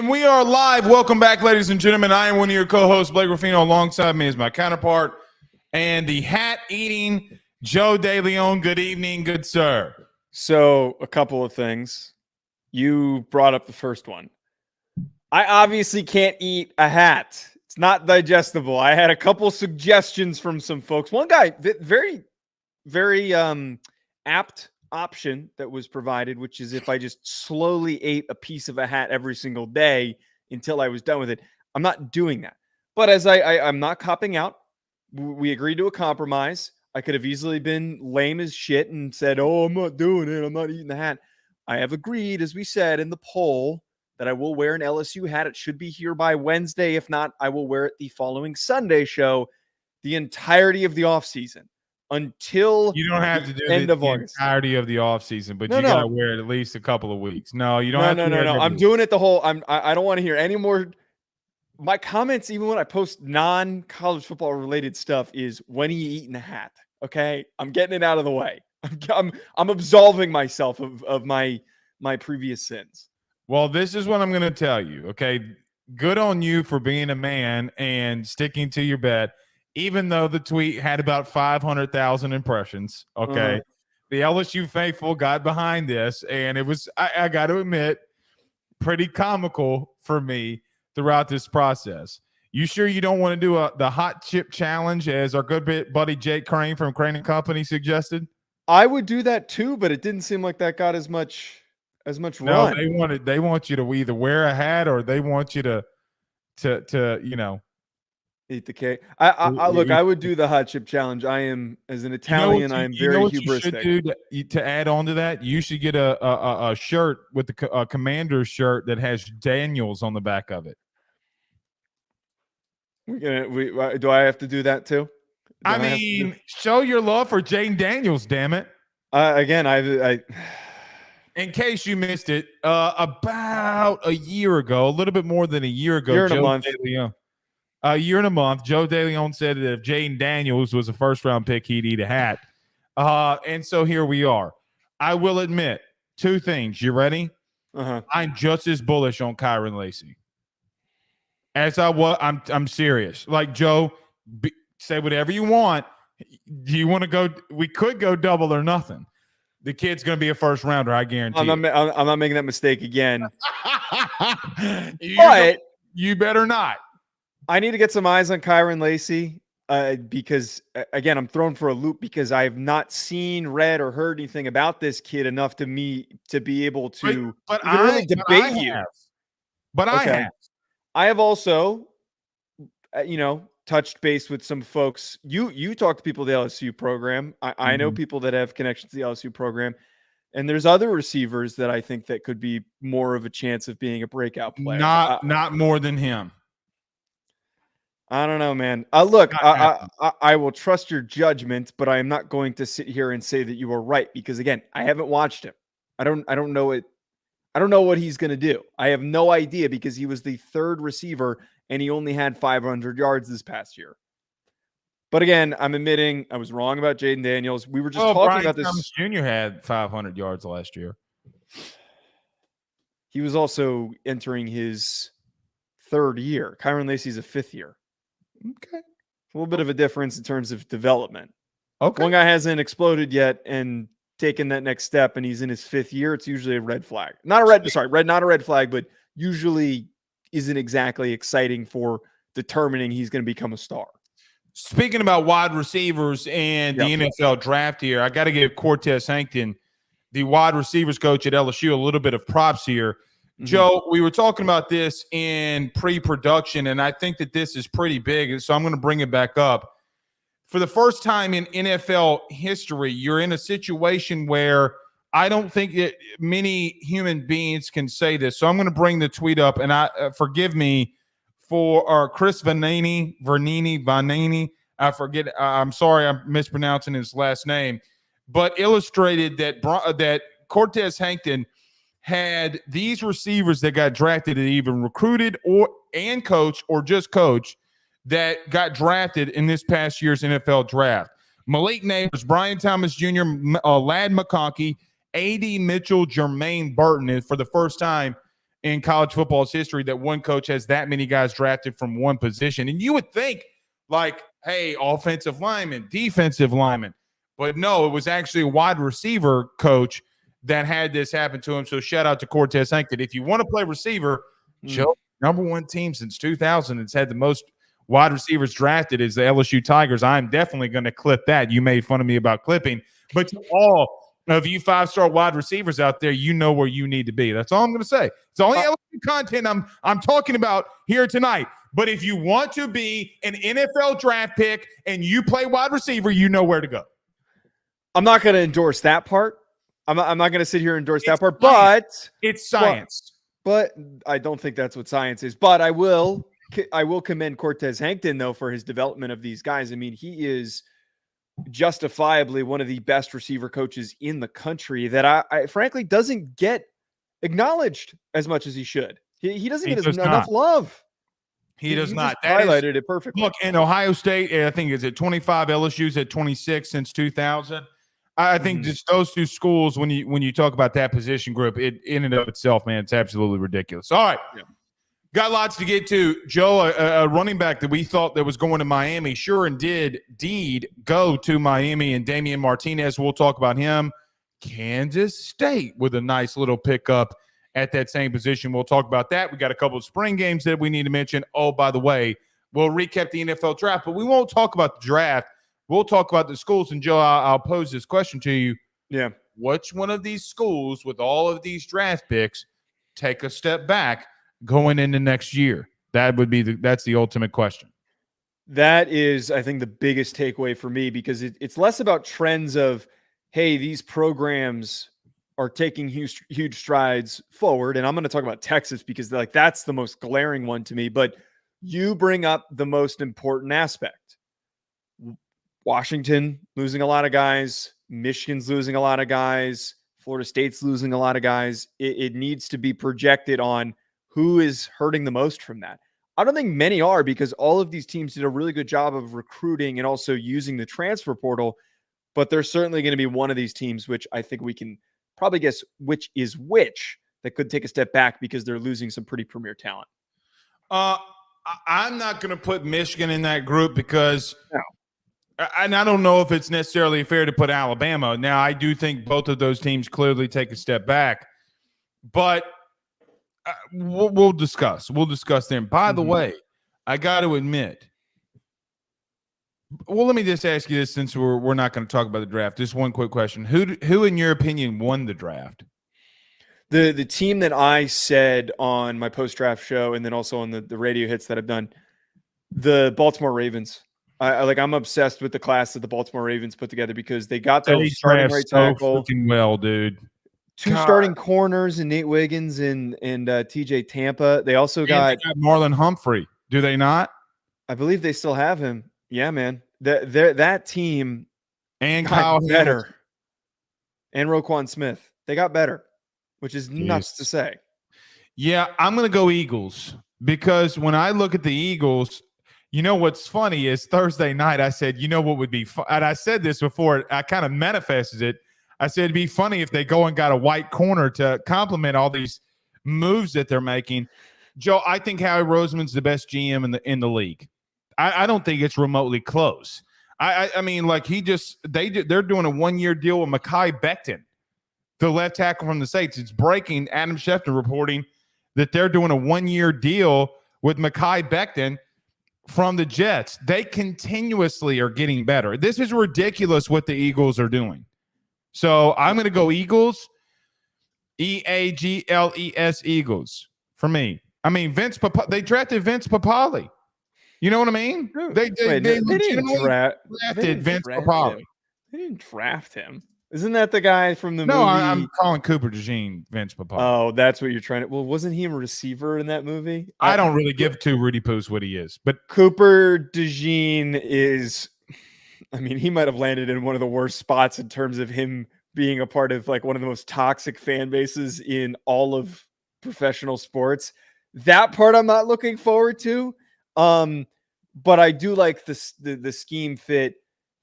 And we are live. Welcome back, ladies and gentlemen. I am one of your co-hosts, Blake Ruffino. Alongside me is my counterpart and the hat-eating Joe DeLeone. Good evening, good sir. So, a couple of things. You brought up the first one. I obviously can't eat a hat. It's not digestible. I had a couple suggestions from some folks. One guy, very, very apt option that was provided, which is if I just slowly ate a piece of a hat every single day until I was done with it. I'm not doing that. But as I'm not copping out. We agreed to a compromise. I could have easily been lame as shit and said, oh, I'm not doing it. I'm not eating the hat. I have agreed, as we said in the poll, that I will wear an LSU hat. It should be here by Wednesday. If not, I will wear it the following Sunday show the entirety of the offseason until you don't have to do end of the August. entirety of the offseason, but you got to wear it at least a couple of weeks. No, you don't have to wear it. I'm doing it the whole I don't want to hear any more. My comments, even when I post non-college football related stuff, is when are you eating a hat? Okay, I'm getting it out of the way. I'm absolving myself of my previous sins. Well, this is what I'm going to tell you. Okay, good on you for being a man and sticking to your bet, even though the tweet had about 500,000 impressions. Okay, the LSU faithful got behind this, and it was I got to admit, pretty comical for me throughout this process. You sure you don't want to do the hot chip challenge as our good buddy Jake Crane from Crane & Company suggested? I would do that too, but it didn't seem like that got as much run. No, they want you to either wear a hat or they want you to eat the cake. I would do the hot chip challenge. I am, as an Italian, I am very hubristic. You should do to add on to that, you should get a shirt with the commander's shirt that has Daniels on the back of it. Do I have to do that too? Show your love for Jane Daniels, damn it. Again, in case you missed it, about a year ago, a little bit more than a year ago, a year and a month, Joe DeLeone said that if Jane Daniels was a first-round pick, he'd eat a hat. And so here we are. I will admit two things. You ready? I'm just as bullish on Kyron Lacy as I was. I'm serious. Like, Joe, say whatever you want. Do you want to go? We could go double or nothing. The kid's going to be a first rounder, I guarantee. I'm not making that mistake again. You better not. I need to get some eyes on Kyron Lacy because, again, I'm thrown for a loop because I have not seen, read, or heard anything about this kid enough to be able to really debate you. I have also, touched base with some folks. You talk to people at the LSU program. I know people that have connections to the LSU program, and there's other receivers that I think that could be more of a chance of being a breakout player. Not more than him. I don't know, man. Look, I will trust your judgment, but I am not going to sit here and say that you are right because, again, I haven't watched him. I don't know it. I don't know what he's going to do. I have no idea because he was the third receiver and he only had 500 yards this past year. But again, I'm admitting I was wrong about Jaden Daniels. We were just talking about this. Thomas Jr. had 500 yards last year. He was also entering his third year. Kyron Lacy's a fifth year. Okay. A little bit of a difference in terms of development. Okay. One guy hasn't exploded yet and taken that next step, and he's in his fifth year. It's usually a red flag. Not a red flag, but usually isn't exactly exciting for determining he's going to become a star. Speaking about wide receivers and the NFL draft here, I got to give Cortez Hankton, the wide receivers coach at LSU, a little bit of props here. Joe, we were talking about this in pre-production, and I think that this is pretty big, so I'm going to bring it back up. For the first time in NFL history, you're in a situation where I don't think that many human beings can say this. So I'm going to bring the tweet up, and forgive me for Chris Vanini. I forget. I'm sorry, I'm mispronouncing his last name, but illustrated that Cortez Hankton had these receivers that got drafted and even recruited and coached or just coached that got drafted in this past year's NFL draft. Malik Neighbors, Brian Thomas Jr., Ladd McConkey, A.D. Mitchell, Jermaine Burton. And for the first time in college football's history that one coach has that many guys drafted from one position. And you would think, like, hey, offensive lineman, defensive lineman. But no, it was actually a wide receiver coach that had this happen to him. So shout out to Cortez Hankton. If you want to play receiver, Joe, number one team since 2000 that's had the most wide receivers drafted is the LSU Tigers. I'm definitely going to clip that. You made fun of me about clipping. But to all of you 5-star wide receivers out there, you know where you need to be. That's all I'm going to say. It's the only LSU content I'm talking about here tonight. But if you want to be an NFL draft pick and you play wide receiver, you know where to go. I'm not going to endorse that part. I'm not going to sit here and endorse that part, but it's science. But I don't think that's what science is. But I will commend Cortez Hankton, though, for his development of these guys. I mean, he is justifiably one of the best receiver coaches in the country that I frankly doesn't get acknowledged as much as he should. He doesn't get enough love. He does not. That highlighted it perfectly. Look, in Ohio State, I think it's at 25. LSU's at 26 since 2000. I think just those two schools, when you talk about that position group, it in and of itself, man, it's absolutely ridiculous. All right. Yeah. Got lots to get to. Joe, a running back that we thought that was going to Miami, sure and did go to Miami, and Damien Martinez, we'll talk about him. Kansas State with a nice little pickup at that same position. We'll talk about that. We got a couple of spring games that we need to mention. Oh, by the way, we'll recap the NFL draft, but we won't talk about the draft. We'll talk about the schools. And, Joe, I'll pose this question to you. Yeah. Which one of these schools with all of these draft picks take a step back going into next year? That's the ultimate question. That is, I think, the biggest takeaway for me, because it's less about trends of, hey, these programs are taking huge strides forward. And I'm going to talk about Texas because that's the most glaring one to me. But you bring up the most important aspect. Washington losing a lot of guys. Michigan's losing a lot of guys. Florida State's losing a lot of guys. It needs to be projected on who is hurting the most from that. I don't think many are, because all of these teams did a really good job of recruiting and also using the transfer portal. But there's certainly going to be one of these teams, which I think we can probably guess which is which, that could take a step back because they're losing some pretty premier talent. I'm not going to put Michigan in that group because and I don't know if it's necessarily fair to put Alabama. Now, I do think both of those teams clearly take a step back, but we'll discuss. We'll discuss them. By the way, I got to admit, well, let me just ask you this, since we're not going to talk about the draft. Just one quick question. Who in your opinion won the draft? The team that I said on my post-draft show, and then also on the radio hits that I've done, the Baltimore Ravens. I'm obsessed with the class that the Baltimore Ravens put together, because they got their starting right tackle. Freaking well, dude. Two starting corners in Nate Wiggins and TJ Tampa. They also got Marlon Humphrey. Do they not? I believe they still have him. Yeah, man. That team and Kyle better. And Roquan Smith. They got better, which is nuts to say. Yeah, I'm going to go Eagles, because when I look at the Eagles, you know what's funny is Thursday night I said, you know what would be fun? And I said this before, I kind of manifested it. I said it'd be funny if they go and got a white corner to complement all these moves that they're making. Joe, I think Howie Roseman's the best GM in the league. I don't think it's remotely close. I mean, like they're doing a 1-year deal with Mekhi Becton, the left tackle from the Saints. It's breaking. Adam Schefter reporting that they're doing a 1-year deal with Mekhi Becton from the Jets. They continuously are getting better. This is ridiculous what the Eagles are doing. So I'm going to go Eagles, Eagles, Eagles for me. I mean, they drafted Vince Papale. You know what I mean? They didn't drafted Vince Papale. They didn't draft him. Isn't that the guy from the movie? No, I'm calling Cooper DeJean Vince Papale. Oh, that's what you're trying to. Well, wasn't he a receiver in that movie? I don't really give two Rudy Poos what he is, but Cooper DeJean is. I mean, he might have landed in one of the worst spots in terms of him being a part of like one of the most toxic fan bases in all of professional sports. That part I'm not looking forward to. But I do like the scheme fit.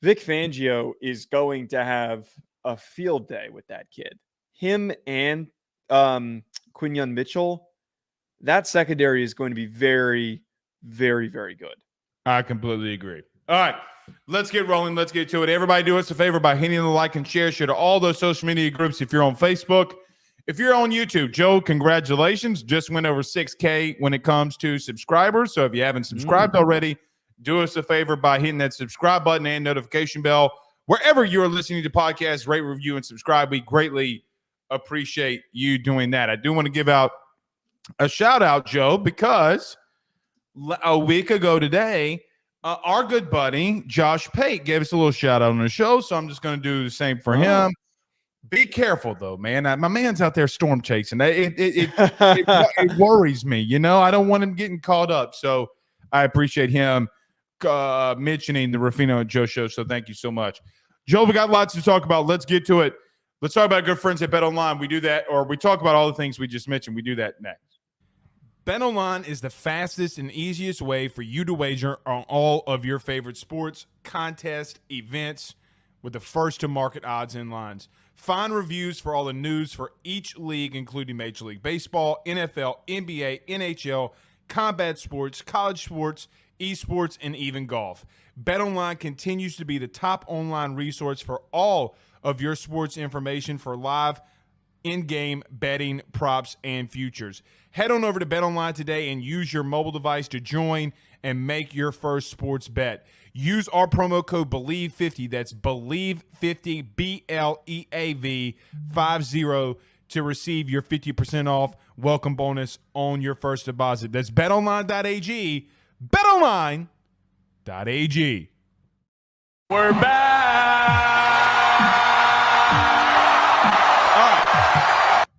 Vic Fangio is going to have a field day with that kid. Him and Quinyon Mitchell that secondary is going to be very, very, very good. I completely agree. All right, let's get rolling. Let's get to it. Everybody do us a favor by hitting the like and share to all those social media groups. If you're on Facebook, if you're on YouTube, Joe, congratulations. Just went over 6K when it comes to subscribers. So if you haven't subscribed already, do us a favor by hitting that subscribe button and notification bell. Wherever you're listening to podcasts, rate, review, and subscribe. We greatly appreciate you doing that. I do want to give out a shout out, Joe, because a week ago today, our good buddy, Josh Pate, gave us a little shout out on the show. So I'm just going to do the same for him. Be careful, though, man. My man's out there storm chasing. It worries me. You know, I don't want him getting caught up. So I appreciate him mentioning the Ruffino and Joe show. So thank you so much. Joe, we got lots to talk about. Let's get to it. Let's talk about good friends at BetOnline. We do that, or we talk about all the things we just mentioned. We do that next. BetOnline is the fastest and easiest way for you to wager on all of your favorite sports, contests, events with the first-to-market odds and lines. Find reviews for all the news for each league, including Major League Baseball, NFL, NBA, NHL, combat sports, college sports, esports, and even golf. BetOnline continues to be the top online resource for all of your sports information for live in-game betting, props, and futures. Head on over to BetOnline today and use your mobile device to join and make your first sports bet. Use our promo code BELIEVE50, that's BELIEVE50, BLEAV 50, to receive your 50% off welcome bonus on your first deposit. That's betonline.ag, betonline.ag. We're back.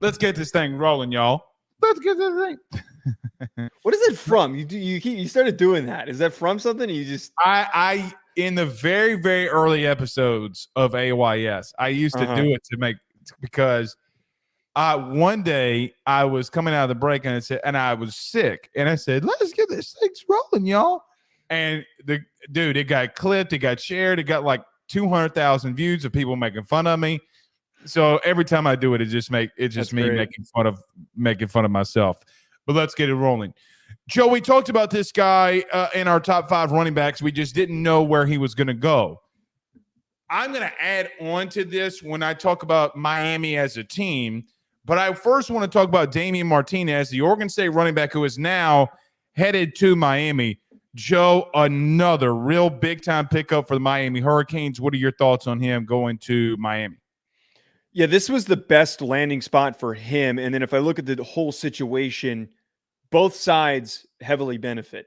Let's get this thing rolling, y'all. Let's get this thing. What is it from? You started doing that. Is that from something? You just I in the very, very early episodes of AYS, I used to do it because one day I was coming out of the break and I was sick, and I said, "Let's get this thing rolling, y'all." And it got clipped, it got shared, it got like 200,000 views of people making fun of me. So every time I do it, it's just me making fun of myself. But let's get it rolling. Joe, we talked about this guy in our top 5 running backs. We just didn't know where he was going to go. I'm going to add on to this when I talk about Miami as a team. But I first want to talk about Damien Martinez, the Oregon State running back who is now headed to Miami. Joe, another real big-time pickup for the Miami Hurricanes. What are your thoughts on him going to Miami? Yeah, this was the best landing spot for him. And then if I look at the whole situation, both sides heavily benefit.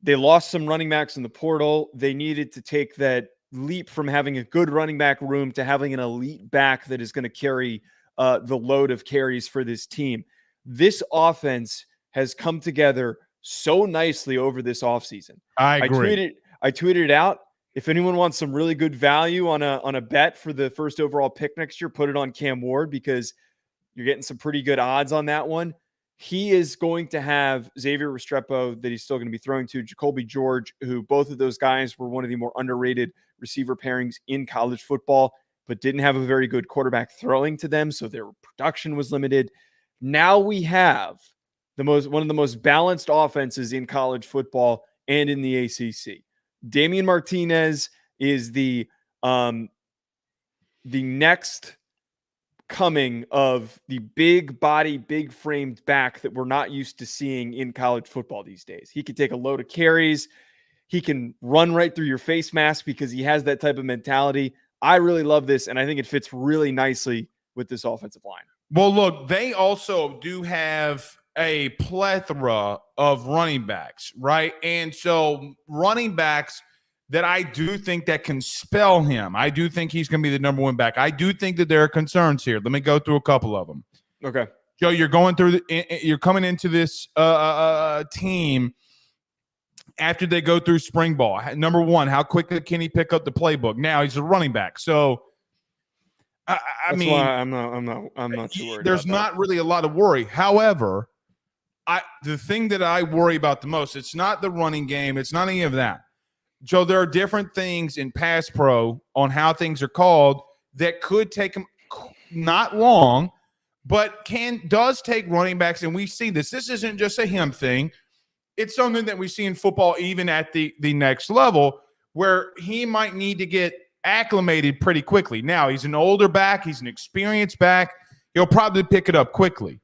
They lost some running backs in the portal. They needed to take that leap from having a good running back room to having an elite back that is going to carry the load of carries for this team. This offense has come together so nicely over this offseason. I agree. I tweeted it out. If anyone wants some really good value on a bet for the first overall pick next year, put it on Cam Ward because you're getting some pretty good odds on that one. He is going to have Xavier Restrepo that he's still going to be throwing to, Jacoby George, who both of those guys were one of the more underrated receiver pairings in college football, but didn't have a very good quarterback throwing to them, so their production was limited. Now we have one of the most balanced offenses in college football and in the ACC. Damien Martinez is the next coming of the big body, big framed back that we're not used to seeing in college football these days. He can take a load of carries. He can run right through your face mask because he has that type of mentality. I really love this, and I think it fits really nicely with this offensive line. Well, look, they also do have a plethora of running backs, right? And so running backs that I do think that can spell him. I do think he's going to be the number one back. I do think that there are concerns here. Let me go through a couple of them. Okay. Joe, you're coming into this team after they go through spring ball. Number one, how quickly can he pick up the playbook? Now he's a running back. So I mean, I'm not too worried. There's not really a lot of worry. However, the thing that I worry about the most, it's not the running game. It's not any of that. Joe, there are different things in pass pro on how things are called that could take him not long, but does take running backs, and we see this. This isn't just a him thing. It's something that we see in football, even at the next level, where he might need to get acclimated pretty quickly. Now, he's an older back. He's an experienced back. He'll probably pick it up quickly.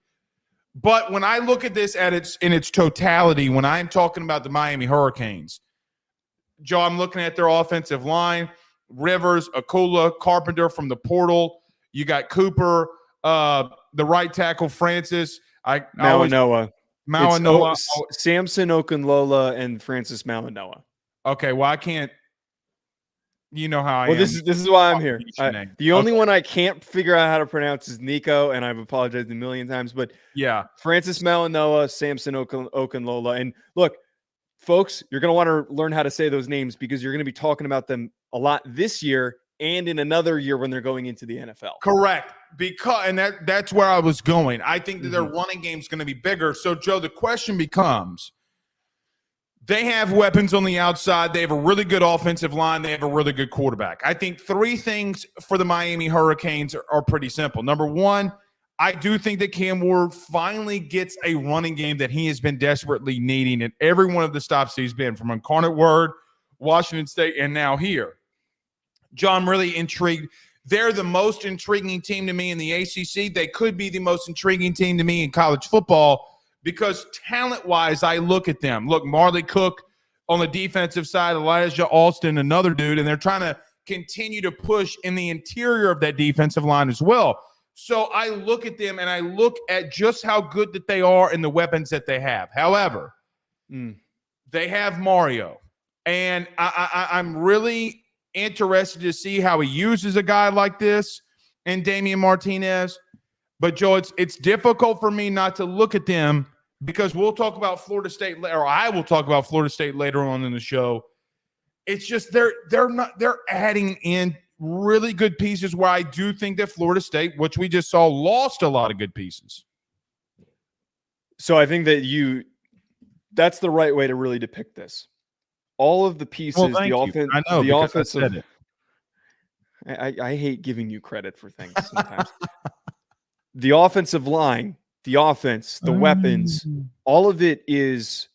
But when I look at this in its totality, when I'm talking about the Miami Hurricanes, Joe, I'm looking at their offensive line, Rivers, Akula, Carpenter from the portal. You got Cooper, the right tackle, Francis. Mawanoa. Samson Okunlola and Francis Mawanoa. Okay, well, I can't. You know how I am. Well, this is why I'm here. The only one I can't figure out how to pronounce is Nico, and I've apologized a million times. But yeah, Francis Mawanoa, Samson Okunlola. And look, folks, you're going to want to learn how to say those names because you're going to be talking about them a lot this year and in another year when they're going into the NFL. Correct. That's where I was going. I think that their running game is going to be bigger. So, Joe, the question becomes, they have weapons on the outside. They have a really good offensive line. They have a really good quarterback. I think three things for the Miami Hurricanes are pretty simple. Number one, I do think that Cam Ward finally gets a running game that he has been desperately needing at every one of the stops he's been, from Incarnate Word, Washington State, and now here. John, I'm really intrigued. They're the most intriguing team to me in the ACC. They could be the most intriguing team to me in college football because talent-wise, I look at them. Look, Marley Cook on the defensive side, Elijah Alston, another dude, and they're trying to continue to push in the interior of that defensive line as well. So I look at them, and I look at just how good that they are and the weapons that they have. However, they have Mario, and I'm really interested to see how he uses a guy like this and Damien Martinez. But, Joe, it's difficult for me not to look at them because we'll talk about Florida State, or I will talk about Florida State later on in the show. It's just they're adding in really good pieces where I do think that Florida State, which we just saw, lost a lot of good pieces. So I think that that's the right way to really depict this. All of the pieces, the offense, I know, the offensive. I said it. I hate giving you credit for things sometimes. The offensive line, the offense, the weapons, all of it is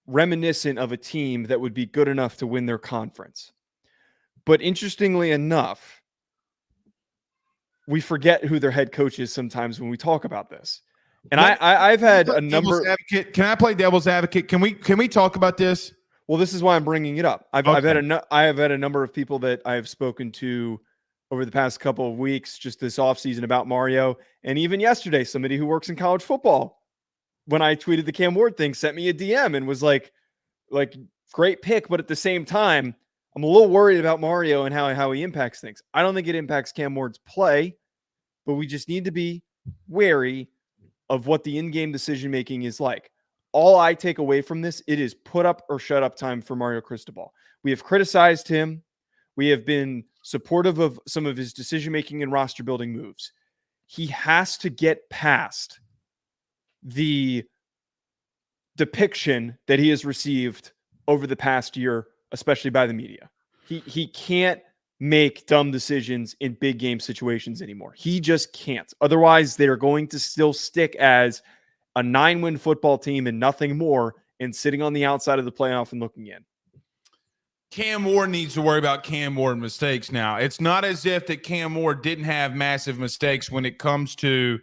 reminiscent of a team that would be good enough to win their conference. But interestingly enough, we forget who their head coach is sometimes when we talk about this. And I've had a number. Can I play devil's advocate? Can we talk about this? Well, this is why I'm bringing it up. I have had a number of people that I have spoken to over the past couple of weeks, just this offseason, about Mario. And even yesterday, somebody who works in college football, when I tweeted the Cam Ward thing, sent me a DM and was like, great pick. But at the same time, I'm a little worried about Mario and how he impacts things. I don't think it impacts Cam Ward's play, but we just need to be wary of what the in-game decision-making is like. All I take away from this, it is put up or shut up time for Mario Cristobal. We have criticized him. We have been supportive of some of his decision-making and roster-building moves. He has to get past the depiction that he has received over the past year, especially by the media. He can't make dumb decisions in big game situations anymore. He just can't. Otherwise, they are going to still stick as a 9-win football team and nothing more, and sitting on the outside of the playoff and looking in. Cam Ward needs to worry about Cam Ward mistakes now. It's not as if that Cam Ward didn't have massive mistakes when it comes to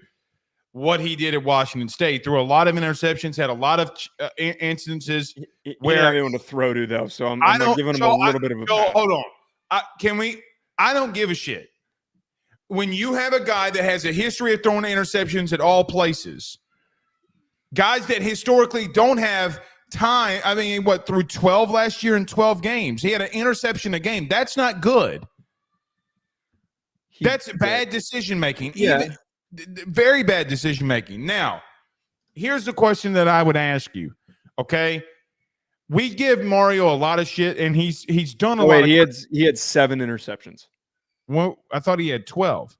what he did at Washington State. Threw a lot of interceptions, had a lot of instances where I don't want to throw to, though, so I'm giving him a little bit of a pass. Hold on. I don't give a shit. When you have a guy that has a history of throwing interceptions at all places, guys that historically don't have time. I mean, through 12 last year in 12 games? He had an interception a game. That's not good. That's bad decision-making. Yeah. Very bad decision-making. Now, here's the question that I would ask you, okay? We give Mario a lot of shit, and he's done a lot. He had 7 interceptions. Well, I thought he had 12.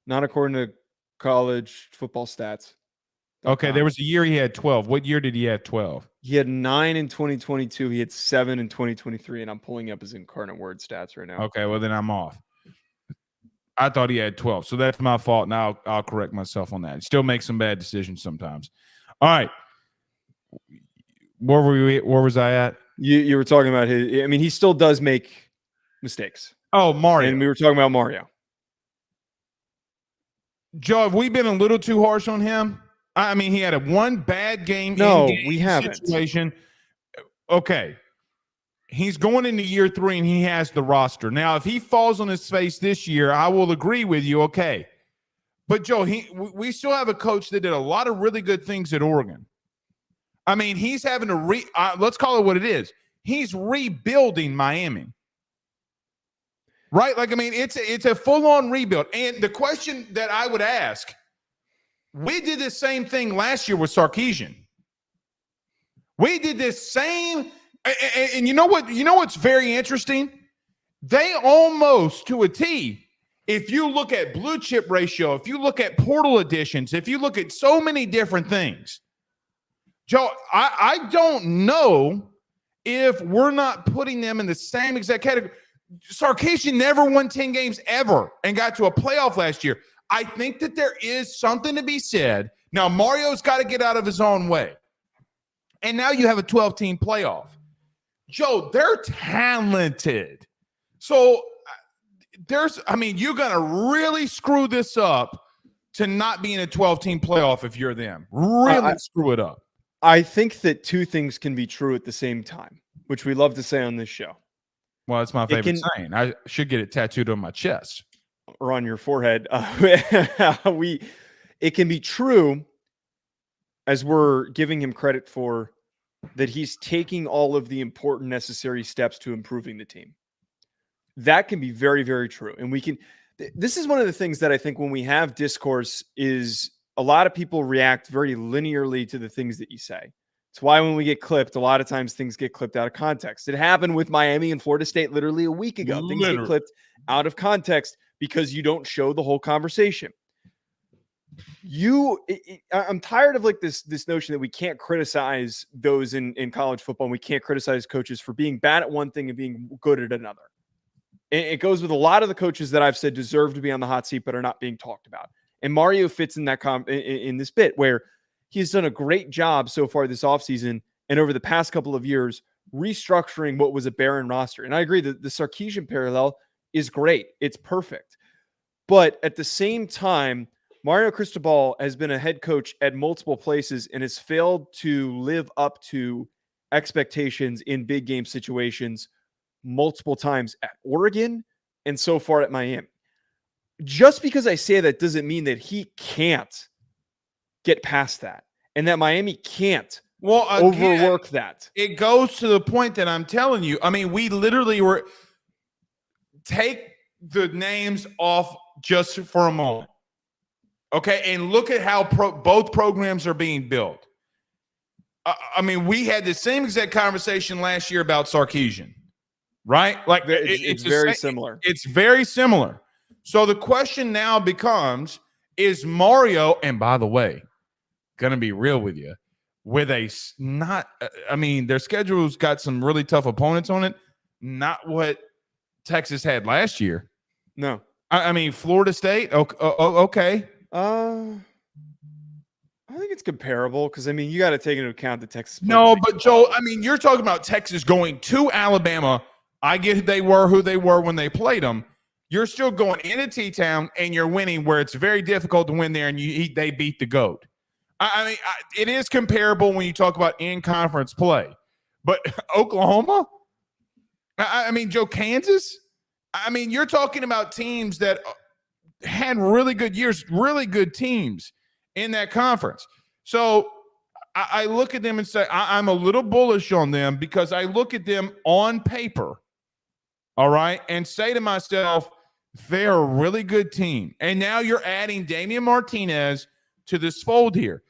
Not according to college football stats. Okay, there was a year he had 12. What year did he have 12? He had 9 in 2022. He had 7 in 2023, and I'm pulling up his Incarnate Word stats right now. Okay, well, then I'm off. I thought he had 12. So that's my fault. Now I'll correct myself on that. He still makes some bad decisions sometimes. All right. Where was I at? You were talking about his. I mean, he still does make mistakes. Oh, Mario. And we were talking about Mario. Joe, have we been a little too harsh on him? I mean, he had one bad game. No, we haven't. Situation. Okay. He's going into year 3 and he has the roster. Now, if he falls on his face this year, I will agree with you. Okay. But Joe, we still have a coach that did a lot of really good things at Oregon. I mean, he's having to let's call it what it is. He's rebuilding Miami. Right? Like, I mean, it's a full-on rebuild. And the question that I would ask, we did the same thing last year with Sarkisian. We did this same, and you know what? You know what's very interesting? They almost, to a T, if you look at blue chip ratio, if you look at portal additions, if you look at so many different things, Joe, I don't know if we're not putting them in the same exact category. Sarkisian never won 10 games ever and got to a playoff last year. I think that there is something to be said. Now, Mario's got to get out of his own way. And now you have a 12-team playoff. Joe, they're talented. So you're going to really screw this up to not be in a 12-team playoff if you're them. Really screw it up. I think that two things can be true at the same time, which we love to say on this show. Well, it's my favorite saying. I should get it tattooed on my chest. Or on your forehead. It can be true, as we're giving him credit for, that he's taking all of the important necessary steps to improving the team. That can be very, very true. And this is one of the things that I think when we have discourse is a lot of people react very linearly to the things that you say. It's why when we get clipped, a lot of times things get clipped out of context. It happened with Miami and Florida State literally a week ago. Things get clipped out of context because you don't show the whole conversation. I'm tired of like this notion that we can't criticize those in college football, and we can't criticize coaches for being bad at one thing and being good at another. And it goes with a lot of the coaches that I've said deserve to be on the hot seat but are not being talked about. And Mario fits in that in this bit where he's done a great job so far this offseason and over the past couple of years restructuring what was a barren roster. And I agree that the Sarkisian parallel is great. It's perfect. But at the same time, Mario Cristobal has been a head coach at multiple places and has failed to live up to expectations in big game situations multiple times at Oregon and so far at Miami. Just because I say that doesn't mean that he can't get past that and that Miami can't overwork that. It goes to the point that I'm telling you. I mean, we literally take the names off just for a moment. Okay, and look at how both programs are being built. I mean, we had the same exact conversation last year about Sarkisian, right? Like it's very similar. It's very similar. So the question now becomes, is Mario, and by the way, going to be real with you, their schedule's got some really tough opponents on it. Not what Texas had last year. No. I mean, Florida State, okay. I think it's comparable because, I mean, you got to take into account the Texas. No, but Joe, I mean, you're talking about Texas going to Alabama. I get they were who they were when they played them. You're still going into T-Town and you're winning where it's very difficult to win there, and they beat the GOAT. I mean, it is comparable when you talk about in-conference play. But Oklahoma? I mean, Joe, Kansas? I mean, you're talking about teams that had really good years, really good teams in that conference. So I look at them and say I'm a little bullish on them because I look at them on paper, all right, and say to myself, they're a really good team. And now you're adding Damien Martinez to this fold here.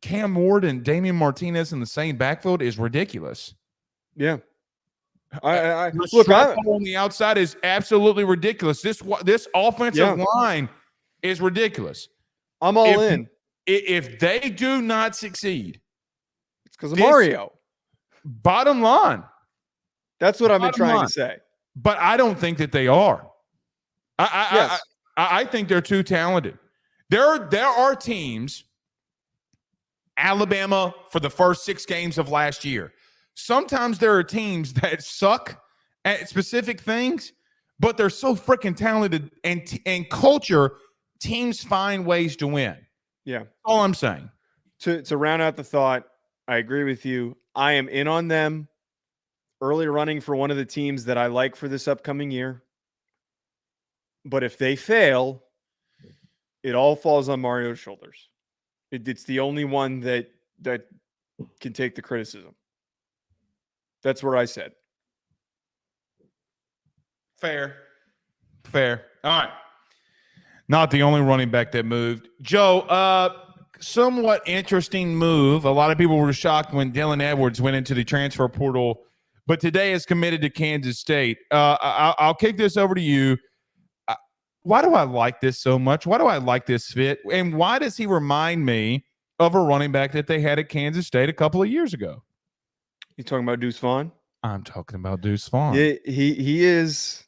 Cam Ward and Damien Martinez in the same backfield is ridiculous. Yeah. Look, on the outside is absolutely ridiculous. This offensive line is ridiculous. I'm all in. If they do not succeed, it's because of Mario. Bottom line. That's what I've been trying to say. But I don't think that they are. I think they're too talented. There are teams, Alabama for the first 6 games of last year. Sometimes there are teams that suck at specific things, but they're so freaking talented and culture, teams find ways to win. Yeah. All I'm saying. To round out the thought, I agree with you. I am in on them early running for one of the teams that I like for this upcoming year. But if they fail, it all falls on Mario's shoulders. It's the only one that can take the criticism. That's where I said. Fair. All right. Not the only running back that moved. Joe, somewhat interesting move. A lot of people were shocked when Dylan Edwards went into the transfer portal, but today is committed to Kansas State. I'll kick this over to you. Why do I like this so much? Why do I like this fit? And why does he remind me of a running back that they had at Kansas State a couple of years ago? You talking about Deuce Vaughn? I'm talking about Deuce Vaughn. Yeah, he is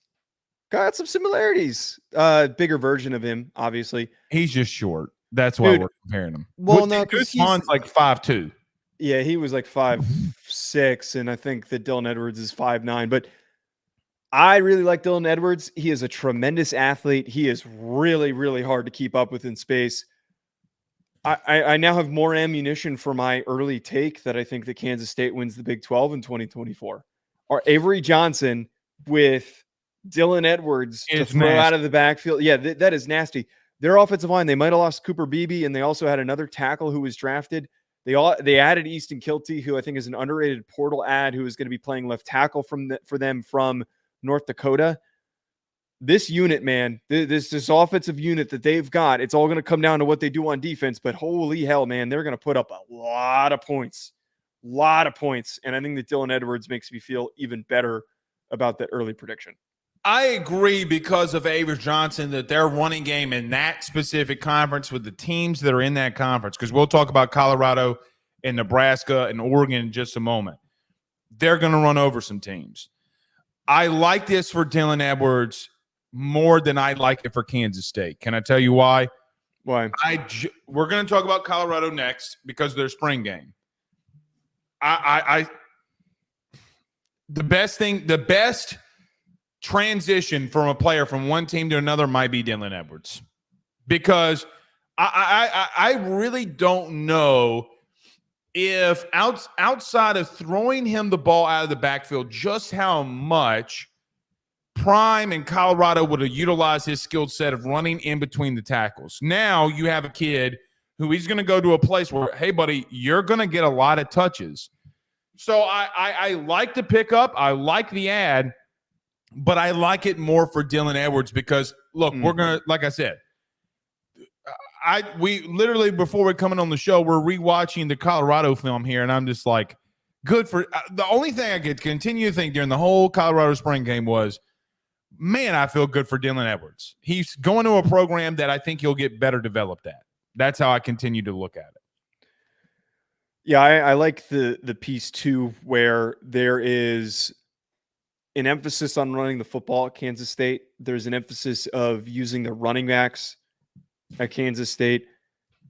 got some similarities. Bigger version of him, obviously. He's just short. That's why we're comparing him. Well, no, Deuce Vaughn's like 5'2". Yeah, he was like 5'6", and I think that Dylan Edwards is 5'9". But I really like Dylan Edwards. He is a tremendous athlete. He is really, really hard to keep up with in space. I now have more ammunition for my early take that I think that Kansas State wins the Big 12 in 2024. Or Avery Johnson with Dylan Edwards to throw out of the backfield. Yeah, that is nasty. Their offensive line, they might have lost Cooper Beebe, and they also had another tackle who was drafted. They added Easton Kilty, who I think is an underrated portal ad, who is going to be playing left tackle for them from North Dakota. This unit, man, this offensive unit that they've got, it's all going to come down to what they do on defense. But holy hell, man, they're going to put up a lot of points. And I think that Dylan Edwards makes me feel even better about that early prediction. I agree because of Avery Johnson that their running game in that specific conference with the teams that are in that conference, because we'll talk about Colorado and Nebraska and Oregon in just a moment. They're going to run over some teams. I like this for Dylan Edwards more than I like it for Kansas State. Can I tell you why? Why? We're going to talk about Colorado next because of their spring game. The best transition from a player from one team to another might be Dylan Edwards, because I really don't know if outside of throwing him the ball out of the backfield, just how much Prime and Colorado would have utilized his skill set of running in between the tackles. Now you have a kid who he's going to go to a place where, hey, buddy, you're going to get a lot of touches. So I like the pickup. I like the ad, but I like it more for Dylan Edwards because, look, we're going to, like I said, we literally, before we're coming on the show, we're rewatching the Colorado film here, and I'm just like, good for the only thing I could continue to think during the whole Colorado spring game was, man, I feel good for Dylan Edwards. He's going to a program that I think he'll get better developed at. That's how I continue to look at it. Yeah, I like the piece too, where there is an emphasis on running the football at Kansas State. There's an emphasis of using the running backs at Kansas State.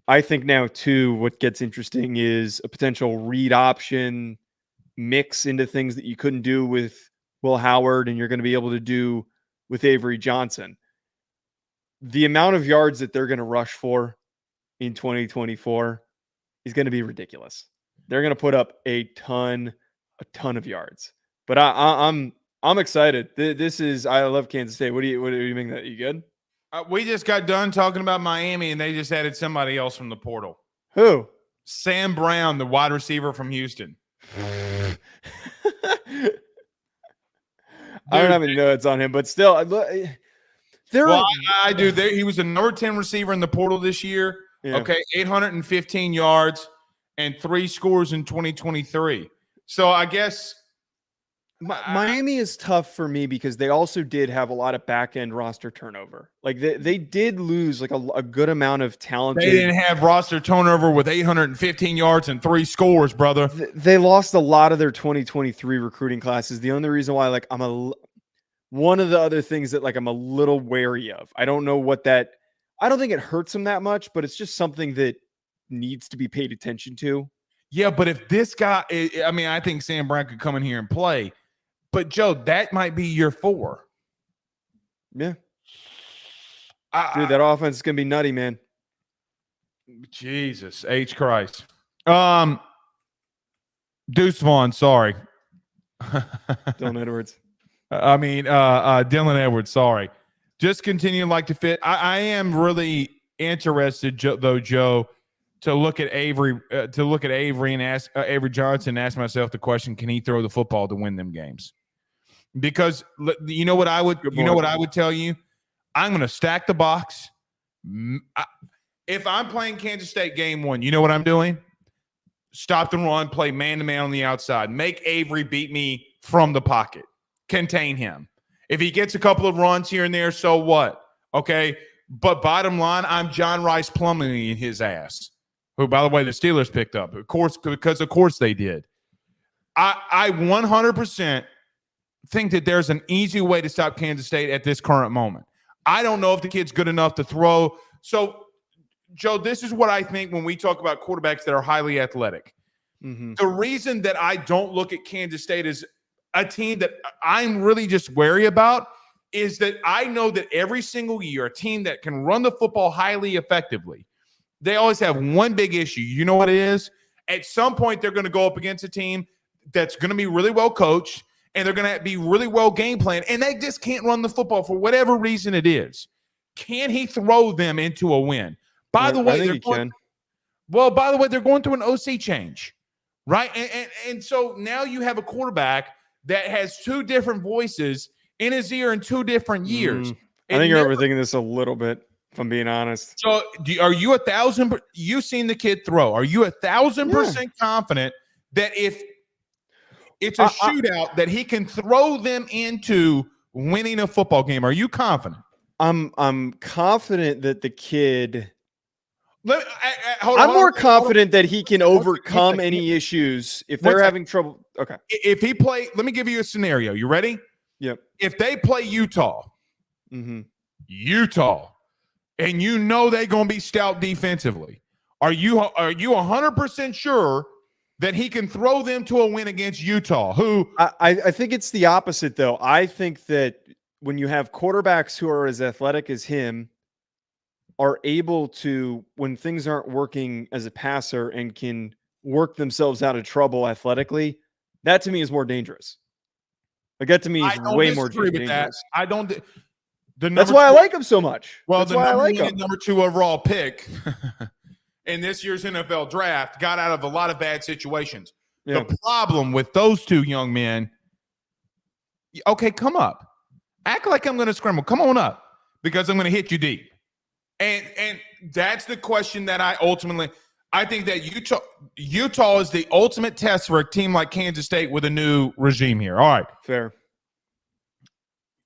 I think now too, what gets interesting is a potential read option mix into things that you couldn't do with Will Howard and you're going to be able to do with Avery Johnson. The amount of yards that they're going to rush for in 2024 is going to be ridiculous. They're going to put up a ton of yards. But I'm excited. I love Kansas State. What do you think? That you good? We just got done talking about Miami, and they just added somebody else from the portal. Who? Sam Brown, the wide receiver from Houston. I don't have any notes on him, but still, I do. He was a number 10 receiver in the portal this year. Yeah. Okay, 815 yards and 3 scores in 2023. So I guess Miami is tough for me because they also did have a lot of back-end roster turnover. Like they did lose like a good amount of talent. They didn't have roster turnover with 815 yards and 3 scores, brother. They lost a lot of their 2023 recruiting classes. The only reason why one of the other things that like I'm a little wary of. I don't know what that. I don't think it hurts him that much, but it's just something that needs to be paid attention to. Yeah, but if this guy, I mean, I think Sam Brown could come in here and play. But Joe, that might be year 4. Yeah. Dude, that offense is gonna be nutty, man. Jesus H Christ. Deuce Vaughn, sorry. Dylan Edwards. Dylan Edwards, sorry. Just continue like to fit. I am really interested, Joe, to look at Avery and ask Avery Johnson and ask myself the question: can he throw the football to win them games? Because you know what I would tell you? I'm going to stack the box. If I'm playing Kansas State game 1, you know what I'm doing? Stop the run, play man-to-man on the outside. Make Avery beat me from the pocket. Contain him. If he gets a couple of runs here and there, so what? Okay? But bottom line, I'm John Rice Plumlee in his ass, who, by the way, the Steelers picked up, of course, because of course they did. I 100% think that there's an easy way to stop Kansas State at this current moment. I don't know if the kid's good enough to throw. So, Joe, this is what I think when we talk about quarterbacks that are highly athletic. Mm-hmm. The reason that I don't look at Kansas State as a team that I'm really just wary about is that I know that every single year, a team that can run the football highly effectively, they always have one big issue. You know what it is? At some point, they're going to go up against a team that's going to be really well coached, and they're going to be really well game planned, and they just can't run the football for whatever reason it is. Can he throw them into a win? By the way, they're going through an OC change, right? And so now you have a quarterback that has 2 different voices in his ear in 2 different years. I think you're overthinking this a little bit, if I'm being honest. So are you 1,000%? You've seen the kid throw. Are you 1,000% confident that if it's a shootout that he can throw them into winning a football game? Are you confident? I'm confident that the kid. I'm more confident that he can overcome any issues if they're having trouble. Okay. If he play, let me give you a scenario. You ready? Yep. If they play Utah, and you know they're going to be stout defensively, are you 100% sure that he can throw them to a win against Utah? Who I think it's the opposite, though. I think that when you have quarterbacks who are as athletic as him, are able to, when things aren't working as a passer and can work themselves out of trouble athletically, that to me is more dangerous. Like that to me is way more dangerous. That. I don't. That's why I like him so much. Well, that's why I like him. Number 2 overall pick in this year's NFL draft got out of a lot of bad situations. Yeah. The problem with those 2 young men, okay, come up. Act like I'm going to scramble. Come on up because I'm going to hit you deep. And that's the question that I think that Utah is the ultimate test for a team like Kansas State with a new regime here. All right. Fair.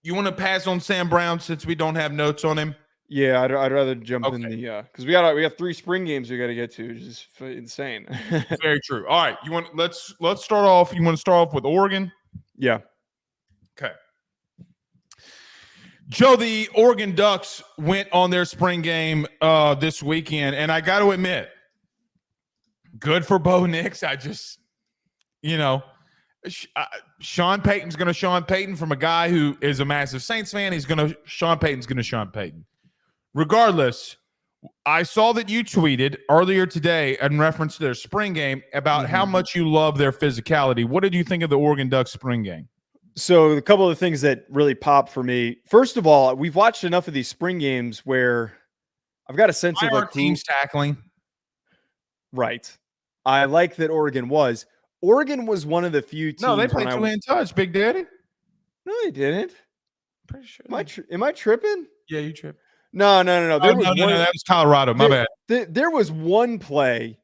You want to pass on Sam Brown since we don't have notes on him? Yeah, I'd rather jump in the because we got 3 spring games we got to get to, which is insane. Very true. All right, let's start off. You want to start off with Oregon? Yeah. Okay. Joe, the Oregon Ducks went on their spring game this weekend, and I got to admit, good for Bo Nix. I just, Sean Payton's going to Sean Payton from a guy who is a massive Saints fan. Sean Payton's going to Sean Payton. Regardless, I saw that you tweeted earlier today in reference to their spring game about how much you love their physicality. What did you think of the Oregon Ducks spring game? So a couple of things that really pop for me. First of all, we've watched enough of these spring games where I've got a sense of like teams tackling. Right. I like that Oregon was. Oregon was one of the few teams. No, they played 2-hand touch, Big Daddy. No, they didn't. Pretty sure. Am I tripping? Yeah, you tripped. No. No, that was Colorado. My bad. There was one play.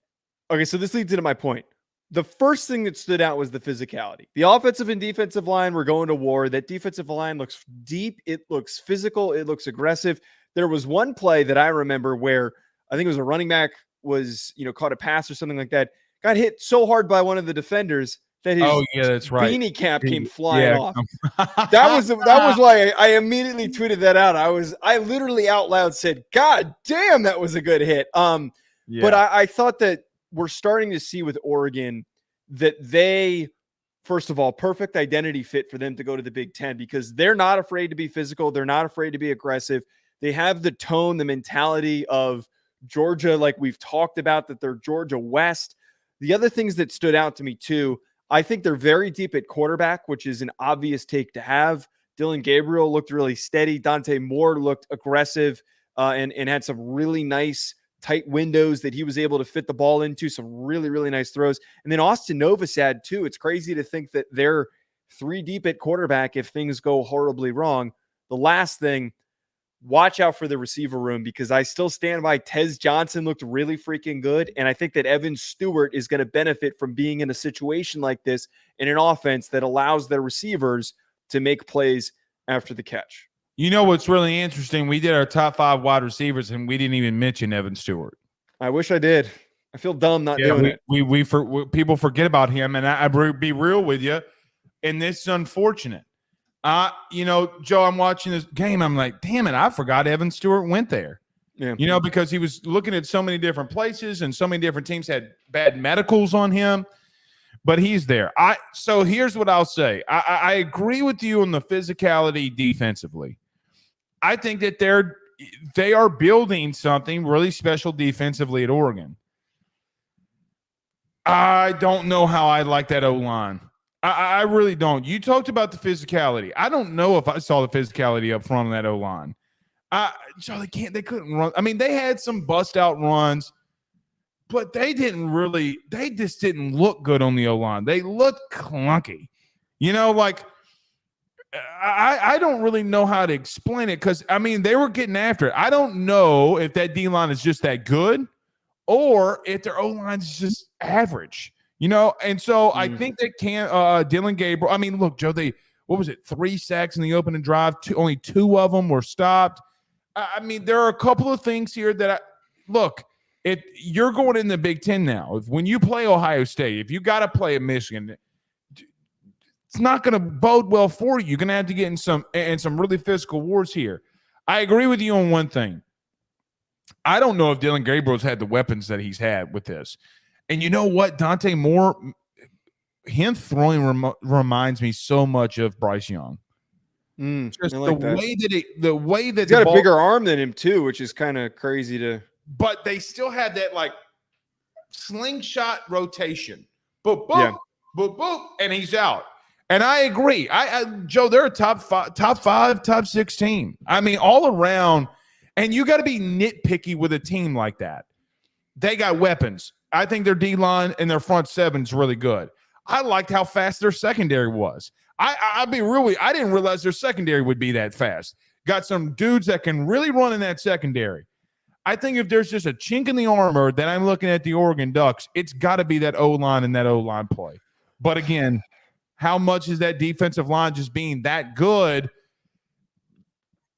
Okay, so this leads into my point. The first thing that stood out was the physicality. The offensive and defensive line were going to war. That defensive line looks deep. It looks physical. It looks aggressive. There was one play that I remember where I think it was a running back was, caught a pass or something like that. Got hit so hard by one of the defenders, that his that's right. beanie cap came flying off. Yeah. That was why I immediately tweeted that out. I literally out loud said, "God damn, that was a good hit." But I thought that we're starting to see with Oregon that they, first of all, perfect identity fit for them to go to the Big Ten because they're not afraid to be physical. They're not afraid to be aggressive. They have the tone, the mentality of Georgia, like we've talked about, that they're Georgia West. The other things that stood out to me too, I think they're very deep at quarterback, which is an obvious take to have. Dylan Gabriel looked really steady. Dante Moore looked aggressive and had some really nice tight windows that he was able to fit the ball into, some really, really nice throws. And then Austin Novosad too. It's crazy to think that they're 3 deep at quarterback if things go horribly wrong. The last thing, watch out for the receiver room because I still stand by Tez Johnson looked really freaking good. And I think that Evan Stewart is going to benefit from being in a situation like this in an offense that allows their receivers to make plays after the catch. You know what's really interesting? We did our top 5 wide receivers, and we didn't even mention Evan Stewart. I wish I did. I feel dumb not doing it. People forget about him, and I be real with you, and this is unfortunate. Joe, I'm watching this game. I'm like, damn it, I forgot Evan Stewart went there. Yeah. Because he was looking at so many different places, and so many different teams had bad medicals on him. But he's there. So here's what I'll say. I agree with you on the physicality defensively. I think that they are building something really special defensively at Oregon. I don't know how I like that O-line. I really don't. You talked about the physicality. I don't know if I saw the physicality up front on that O-line. So they couldn't run. I mean, they had some bust out runs, but they just didn't look good on the O-line. They looked clunky. I don't really know how to explain it because, they were getting after it. I don't know if that D-line is just that good or if their O-line is just average, And so I think that Dylan Gabriel, look, Joe, what was it, 3 sacks in the opening drive? Only 2 of them were stopped. There are a couple of things here that you're going in the Big Ten now. When you play Ohio State, if you got to play at Michigan, it's not going to bode well for you. You're going to have to get in some really physical wars here. I agree with you on one thing. I don't know if Dylan Gabriel's had the weapons that he's had with this. And you know what? Dante Moore, him throwing reminds me so much of Bryce Young. Just like the way that he's got a bigger arm than him too, which is kind of crazy to. But they still have that slingshot rotation. Boop, boop, boop, boop, and he's out. And I agree. Joe, they're a top 5, top 6 team. All around. And you got to be nitpicky with a team like that. They got weapons. I think their D-line and their front 7 is really good. I liked how fast their secondary was. I didn't realize their secondary would be that fast. Got some dudes that can really run in that secondary. I think if there's just a chink in the armor that I'm looking at the Oregon Ducks, it's got to be that O-line and that O-line play. But again, how much is that defensive line just being that good?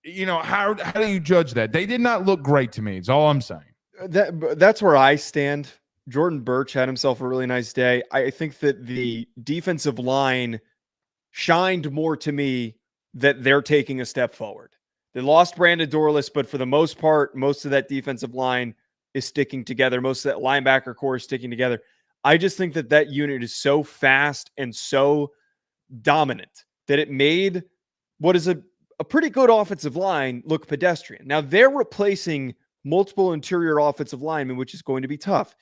How do you judge that? They did not look great to me. It's all I'm saying. That's where I stand. Jordan Birch had himself a really nice day. I think that the defensive line shined more to me that they're taking a step forward. They lost Brandon Dorless, but for the most part, most of that defensive line is sticking together. Most of that linebacker core is sticking together. I just think that unit is so fast and so dominant that it made what is a pretty good offensive line look pedestrian. Now, they're replacing multiple interior offensive linemen, which is going to be tough.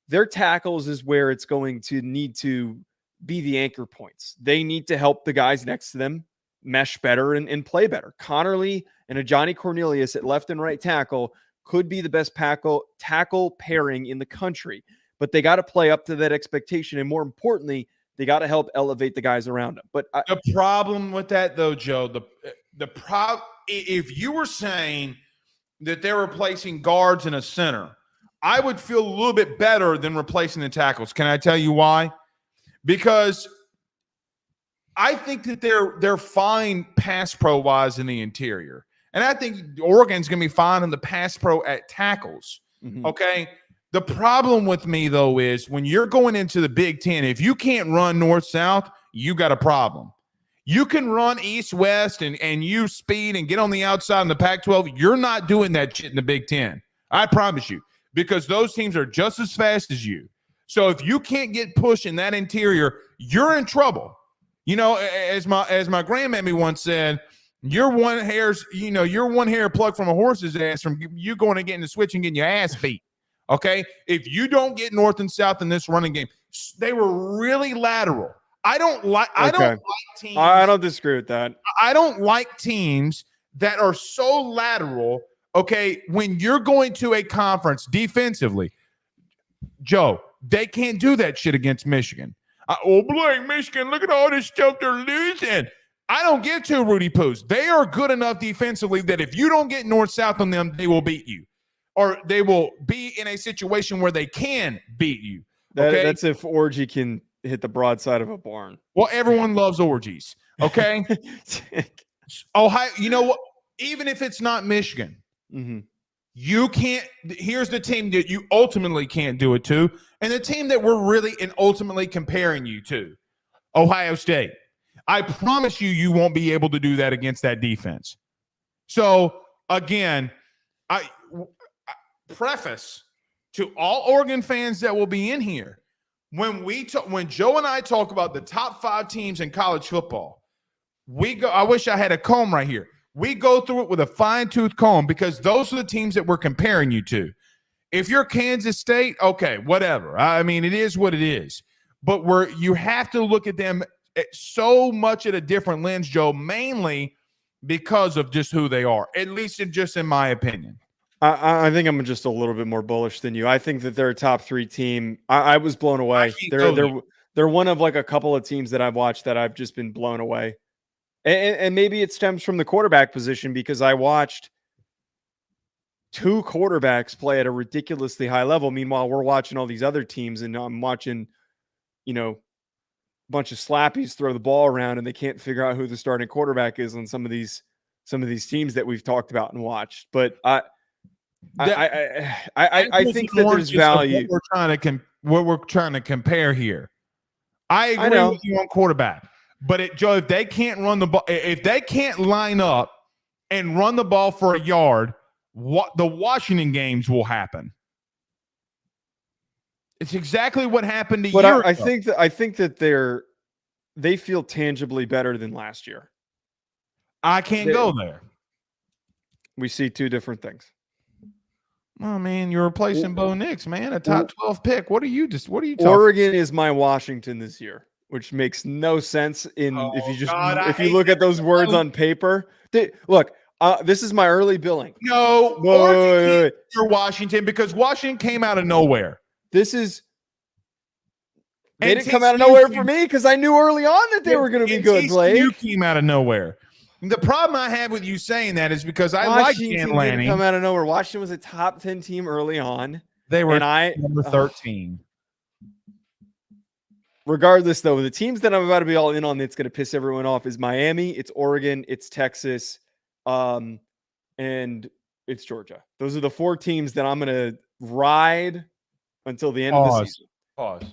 Their tackles is where it's going to need to be the anchor points. They need to help the guys next to them mesh better and play better. Connerly and a Johnny Cornelius at left and right tackle could be the best tackle pairing in the country, but they got to play up to that expectation. And more importantly, they got to help elevate the guys around them. But the problem with that, though, Joe, if you were saying that they're replacing guards in a center, I would feel a little bit better than replacing the tackles. Can I tell you why? Because I think that they're fine pass pro wise in the interior, and I think Oregon's going to be fine in the pass pro at tackles. Mm-hmm. Okay, The problem with me, though, is when you're going into the Big Ten, if you can't run north-south, you got a problem. You can run east-west and use speed and get on the outside in the Pac-12. You're not doing that shit in the Big Ten. I promise you, because those teams are just as fast as you. So if you can't get pushed in that interior, you're in trouble. You know, as my grandmammy once said, you're one hair plucked from a horse's ass from you going and getting the switch and getting your ass beat. Okay? If you don't get north and south in this running game, they were really lateral. I don't like teams. I don't disagree with that. I don't like teams that are so lateral. Okay, when you're going to a conference defensively, Joe, they can't do that shit against Michigan. Blake, Michigan, look at all this stuff they're losing. I don't give two Rudy Poos. They are good enough defensively that if you don't get north-south on them, they will beat you. Or they will be in a situation where they can beat you. Okay? That's if Orgy can hit the broadside of a barn. Well, everyone loves orgies. Okay? Ohio, you know what? Even if it's not Michigan, you can't. Here's the team that you ultimately can't do it to, and the team that we're really and ultimately comparing you to, Ohio State. I promise you won't be able to do that against that defense. So again, I preface to all Oregon fans that will be in here, when Joe and I talk about the top 5 teams in college football, I wish I had a comb right here. We go through it with a fine-tooth comb because those are the teams that we're comparing you to. If you're Kansas State, okay, whatever. I mean, it is what it is. But you have to look at them so much at a different lens, Joe, mainly because of just who they are, at least in my opinion. I think I'm just a little bit more bullish than you. I think that they're a top 3 team. I was blown away. They're one of like a couple of teams that I've watched that I've just been blown away. And maybe it stems from the quarterback position because I watched 2 quarterbacks play at a ridiculously high level. Meanwhile, we're watching all these other teams and I'm watching, a bunch of slappies throw the ball around and they can't figure out who the starting quarterback is on some of these teams that we've talked about and watched. But I think that there's value. What we're trying to compare here. I agree with you on quarterback. But Joe, if they can't run the ball, if they can't line up and run the ball for a yard, the Washington games will happen. It's exactly what happened to you. But I think that they feel tangibly better than last year. I can't go there. We see 2 different things. Oh man, you're replacing Bo Nix, man, a top 12 pick. What are you talking? Oregon is my Washington this year, which makes no sense if you look at those words on paper. This is my early billing. No, wait. You're Washington because Washington came out of nowhere. They didn't come out of nowhere for me because I knew early on that they were going to be good, Blake. You came out of nowhere. The problem I have with you saying that is because I like Dan Lanning. Didn't come out of nowhere. Washington was a top 10 team early on. They were number 13. Regardless, though, the teams that I'm about to be all in on that's going to piss everyone off is Miami, it's Oregon, it's Texas, and it's Georgia. Those are the 4 teams that I'm going to ride until the end of the season. Pause.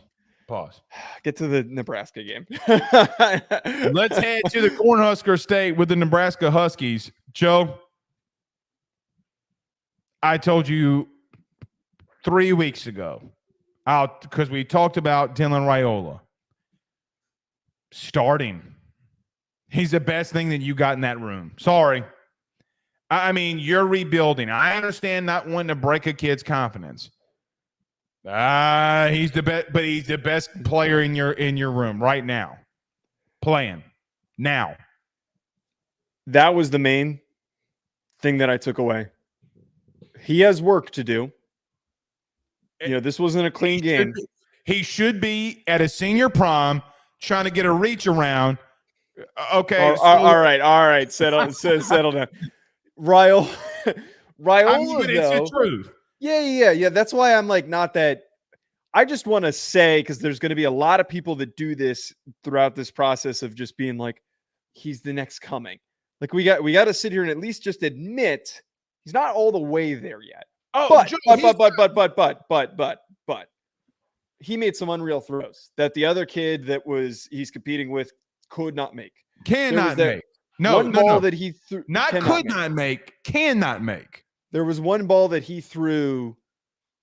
Get to the Nebraska game. Let's head to the Cornhusker State with the Nebraska Huskies. Joe, I told you 3 weeks ago, because we talked about Dylan Raiola starting. He's the best thing that you got in that room. Sorry. I mean, you're rebuilding. I understand not wanting to break a kid's confidence. He's the best, but he's the best player in your room right now. Playing now. That was the main thing that I took away. He has work to do. This wasn't a clean game. He should be at a senior prom trying to get a reach around. Okay. All right. Settle down. Raiola, it's the truth. Yeah. That's why I'm like, not that. I just want to say, because there's going to be a lot of people that do this throughout this process of just being like, he's the next coming. Like we got to sit here and at least just admit he's not all the way there yet. Oh, but he made some unreal throws that the other kid that he's competing with could not make. Cannot make. No, one ball that he threw. Cannot make. There was one ball that he threw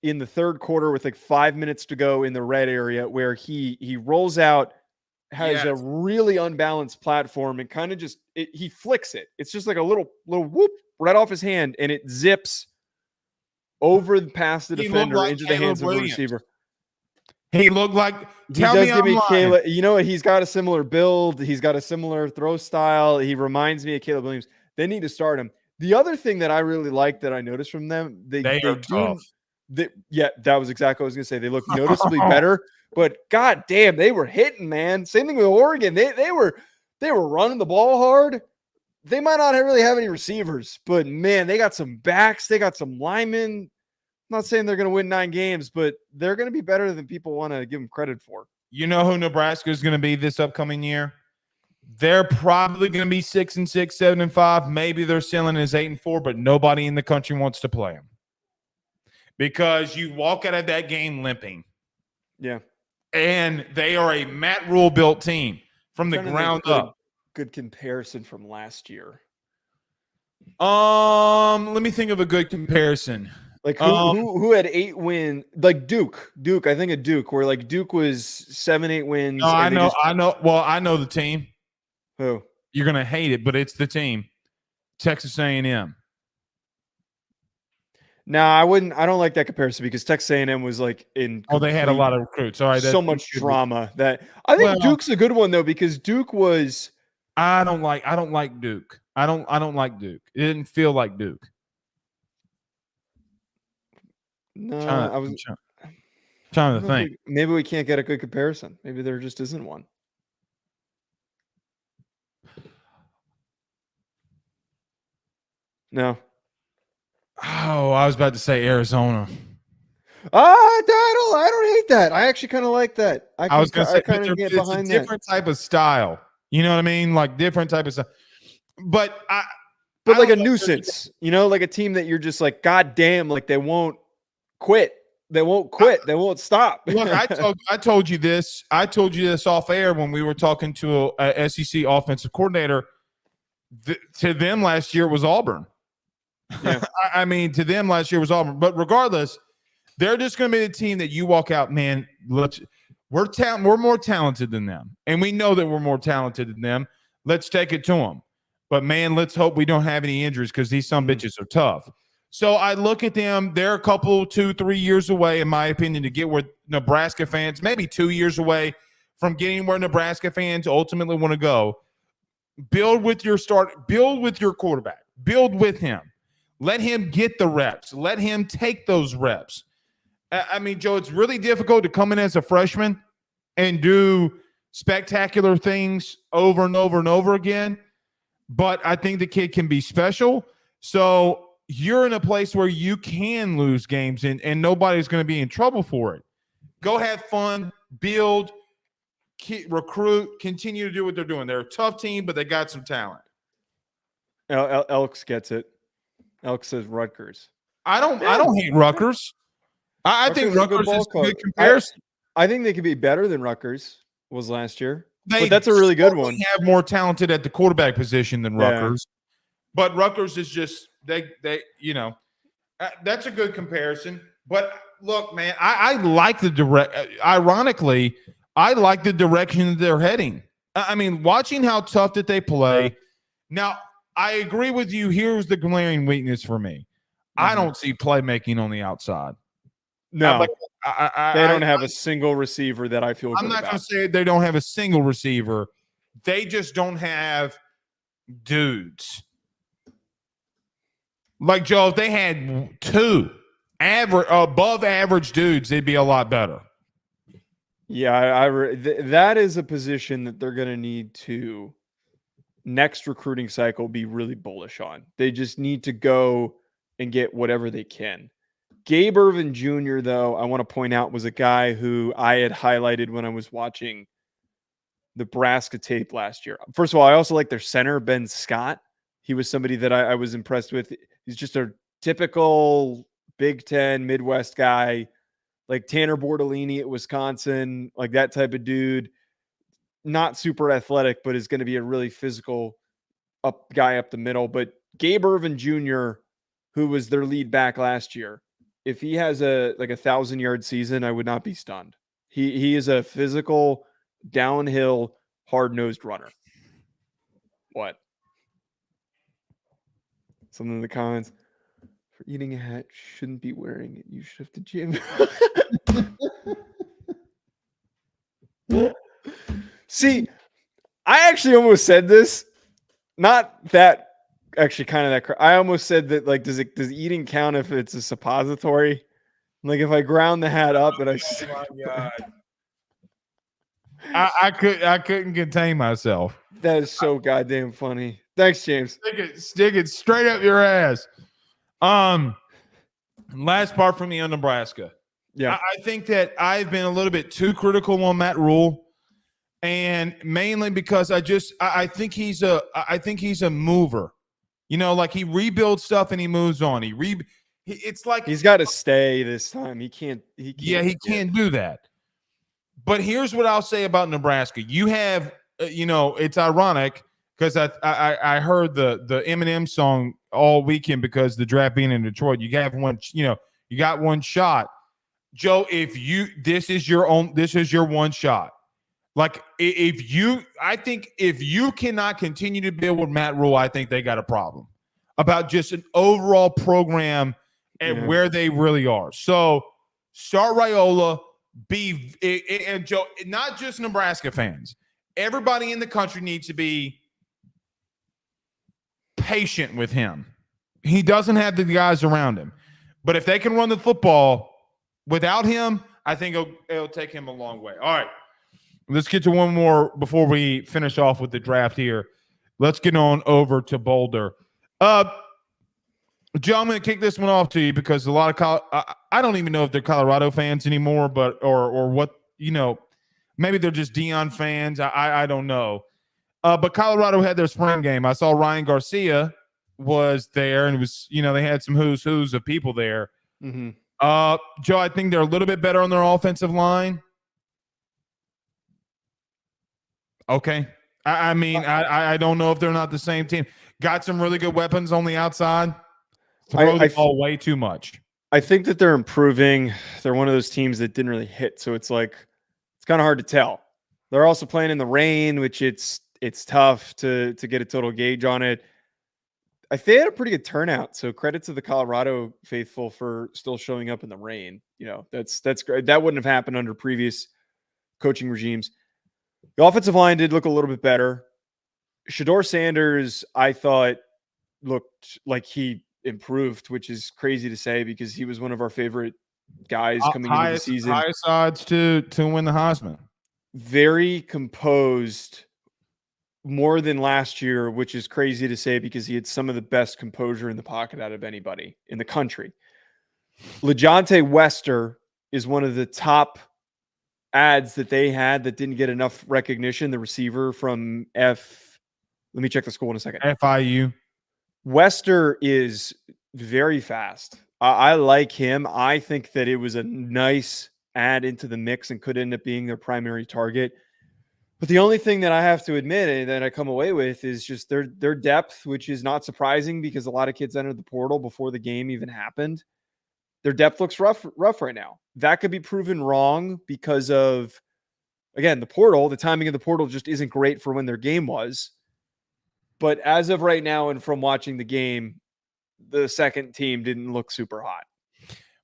in the third quarter with like 5 minutes to go in the red area where he rolls out, has a really unbalanced platform and kind of just he flicks it. It's just like a little whoop right off his hand and it zips over past the defender into the hands of the receiver. He looked like Caleb. You know what? He's got a similar build. He's got a similar throw style. He reminds me of Caleb Williams. They need to start him. The other thing that I really like that I noticed from them, they are tough. That was exactly what I was going to say. They look noticeably better, but god damn, they were hitting, man. Same thing with Oregon. They were running the ball hard. They might not really have any receivers, but man, they got some backs. They got some linemen. I'm not saying they're going to win 9 games, but they're going to be better than people want to give them credit for. You know who Nebraska is going to be this upcoming year? They're probably going to be 6-6, 7-5. Maybe they're selling as 8-4, but nobody in the country wants to play them because you walk out of that game limping. Yeah, and they are a Matt Rule built team from the ground up. Good comparison from last year. Let me think of a good comparison. Like who had 8 wins? Like Duke. I think of Duke, where like Duke was 7-8 wins. No, I know. Well, I know the team. Who? You're gonna hate it, but it's the team. Texas A&M. No, I wouldn't. I don't like that comparison because Texas A&M was like in. Oh, they had a lot of recruits. All right, so much drama that I think Duke's a good one though because Duke was. I don't like Duke. I don't like Duke. It didn't feel like Duke. No, I was trying to think. Maybe we can't get a good comparison. Maybe there just isn't one. No. Oh, I was about to say Arizona. I don't hate that. I actually kind of like that. I was going to say kind of get behind that. Different type of style. You know what I mean? Like different type of style. But like a nuisance. You know, like a team that you're just like, God damn, like they won't quit. They won't quit. They won't stop. Look, I told you this. I told you this off air when we were talking to a SEC offensive coordinator. To them last year was Auburn. Yeah. I mean, to them last year was Auburn. But regardless, they're just going to be the team that you walk out, man. We're more talented than them, and we know that we're more talented than them. Let's take it to them. But man, let's hope we don't have any injuries because these some bitches are tough. So I look at them. They're a couple, 2-3 years away, in my opinion, to get where Nebraska fans, maybe 2 years away from getting where Nebraska fans ultimately want to go. Build with your quarterback. Build with him. Let him get the reps. Let him take those reps. I mean, Joe, it's really difficult to come in as a freshman and do spectacular things over and over and over again. But I think the kid can be special. So you're in a place where you can lose games and nobody's going to be in trouble for it. Go have fun, build, recruit, continue to do what they're doing. They're a tough team, but they got some talent. Elks gets it. Elks says Rutgers. I don't hate Rutgers. I think Rutgers is a good comparison. I think they could be better than Rutgers was last year. But that's a really good one. They have more talented at the quarterback position than Rutgers. But Rutgers is just they that's a good comparison. But look, man, I like ironically, I like the direction that they're heading. I mean, watching how tough that they play. Now, I agree with you. Here's the glaring weakness for me. I don't see playmaking on the outside. No, they don't have a single receiver that I feel good about. I'm not going to say they don't have a single receiver. They just don't have dudes. Like, Joe, if they had 2 above average dudes, they'd be a lot better. Yeah, that is a position that they're going to need to, next recruiting cycle, be really bullish on. They just need to go and get whatever they can. Gabe Irvin Jr., though, I want to point out, was a guy who I had highlighted when I was watching Nebraska tape last year. First of all, I also like their center, Ben Scott. He was somebody that I was impressed with. He's just a typical Big Ten, Midwest guy, like Tanner Bortolini at Wisconsin, like that type of dude. Not super athletic, but is going to be a really physical guy up the middle. But Gabe Ervin Jr., who was their lead back last year, if he has a 1,000-yard season, I would not be stunned. He is a physical, downhill, hard-nosed runner. What? Something in the comments. For eating a hat, shouldn't be wearing it. You should have to gym. See, I actually almost said this. Not that actually kind of that. I almost said that, like, does eating count if it's a suppository? Like, if I ground the hat up and I oh my God. I couldn't contain myself. That is so goddamn funny. Thanks, James. Stick it straight up your ass. Last part from me on Nebraska. Yeah, I think that I've been a little bit too critical on Matt Rule, and mainly because I think he's a mover. You know, like he rebuilds stuff and he moves on. It's like he's got to stay this time. He can't do that. But here's what I'll say about Nebraska. You have, it's ironic because I heard the Eminem song all weekend because the draft being in Detroit. You got one shot, Joe. This is your one shot. Like I think if you cannot continue to build with Matt Rule, I think they got a problem about just an overall program and where they really are. So start Raiola. And Joe, not just Nebraska fans. Everybody in the country needs to be patient with him. He doesn't have the guys around him. But if they can run the football without him, I think it'll take him a long way. All right. Let's get to one more before we finish off with the draft here. Let's get on over to Boulder. Joe, I'm going to kick this one off to you because a lot of I don't even know if they're Colorado fans anymore, but or what, maybe they're just Deion fans. I don't know. But Colorado had their spring game. I saw Ryan Garcia was there, and it was, they had some who's of people there. Mm-hmm. Joe, I think they're a little bit better on their offensive line. Okay. I don't know if they're not the same team. Got some really good weapons on the outside. Throw the ball way too much. I think that they're improving. They're one of those teams that didn't really hit, so it's kind of hard to tell. They're also playing in the rain, which it's tough to get a total gauge on it. I think they had a pretty good turnout, so credit to the Colorado faithful for still showing up in the rain. That's great. That wouldn't have happened under previous coaching regimes. The offensive line did look a little bit better. Shedeur Sanders, I thought, looked like he improved, which is crazy to say because he was one of our favorite guys coming into the season. Highest odds to win the Heisman. Very composed, more than last year, which is crazy to say because he had some of the best composure in the pocket out of anybody in the country. LeJontay Wester is one of the top ads that they had that didn't get enough recognition. The receiver from let me check the school in a second. FIU. Wester is very fast. I like him. I think that it was a nice add into the mix and could end up being their primary target. But the only thing that I have to admit and that I come away with is just their depth, which is not surprising because a lot of kids entered the portal before the game even happened. Their depth looks rough right now. That could be proven wrong because of, again, the portal. The timing of the portal just isn't great for when their game was. But as of right now and from watching the game, the second team didn't look super hot.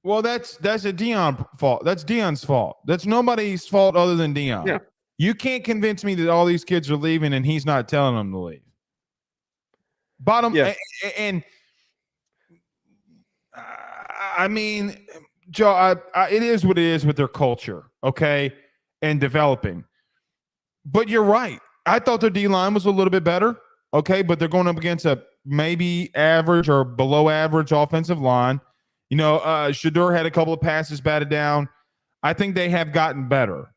Well, that's a Deion fault. That's Deion's fault. That's nobody's fault other than Deion. Yeah. You can't convince me that all these kids are leaving and he's not telling them to leave. Joe, it is what it is with their culture, okay, and developing. But you're right. I thought their D-line was a little bit better, okay, but they're going up against a maybe average or below average offensive line. Shedeur had a couple of passes batted down. I think they have gotten better.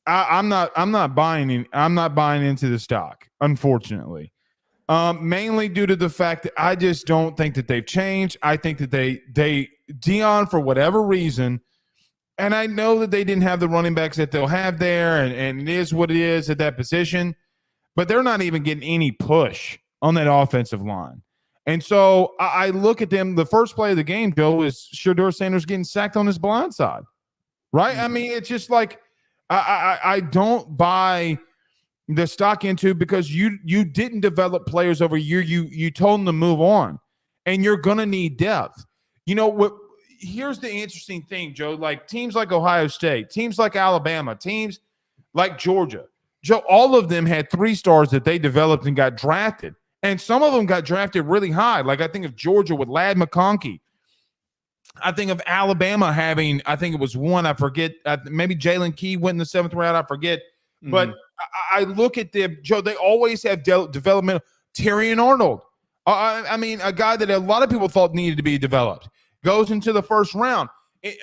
I'm not buying into the stock, unfortunately. Mainly due to the fact that I just don't think that they've changed. I think that Deion, for whatever reason, and I know that they didn't have the running backs that they'll have there, and it is what it is at that position, but they're not even getting any push on that offensive line. And so I look at them. The first play of the game, Joe, is Shedeur Sanders getting sacked on his blind side, right? Mm-hmm. I mean, it's just like I don't buy the stock into, because you didn't develop players over a year. You told them to move on, and you're going to need depth. You know what? Here's the interesting thing, Joe. Like teams like Ohio State, teams like Alabama, teams like Georgia, Joe, all of them had 3 stars that they developed and got drafted. And some of them got drafted really high. Like I think of Georgia with Ladd McConkey. I think of Alabama having, I think it was one, I forget, maybe Jalen Key went in the 7th round, I forget. Mm-hmm. But I look at them, Joe, they always have developmental. Terrion Arnold. I mean, a guy that a lot of people thought needed to be developed. Goes into the 1st round.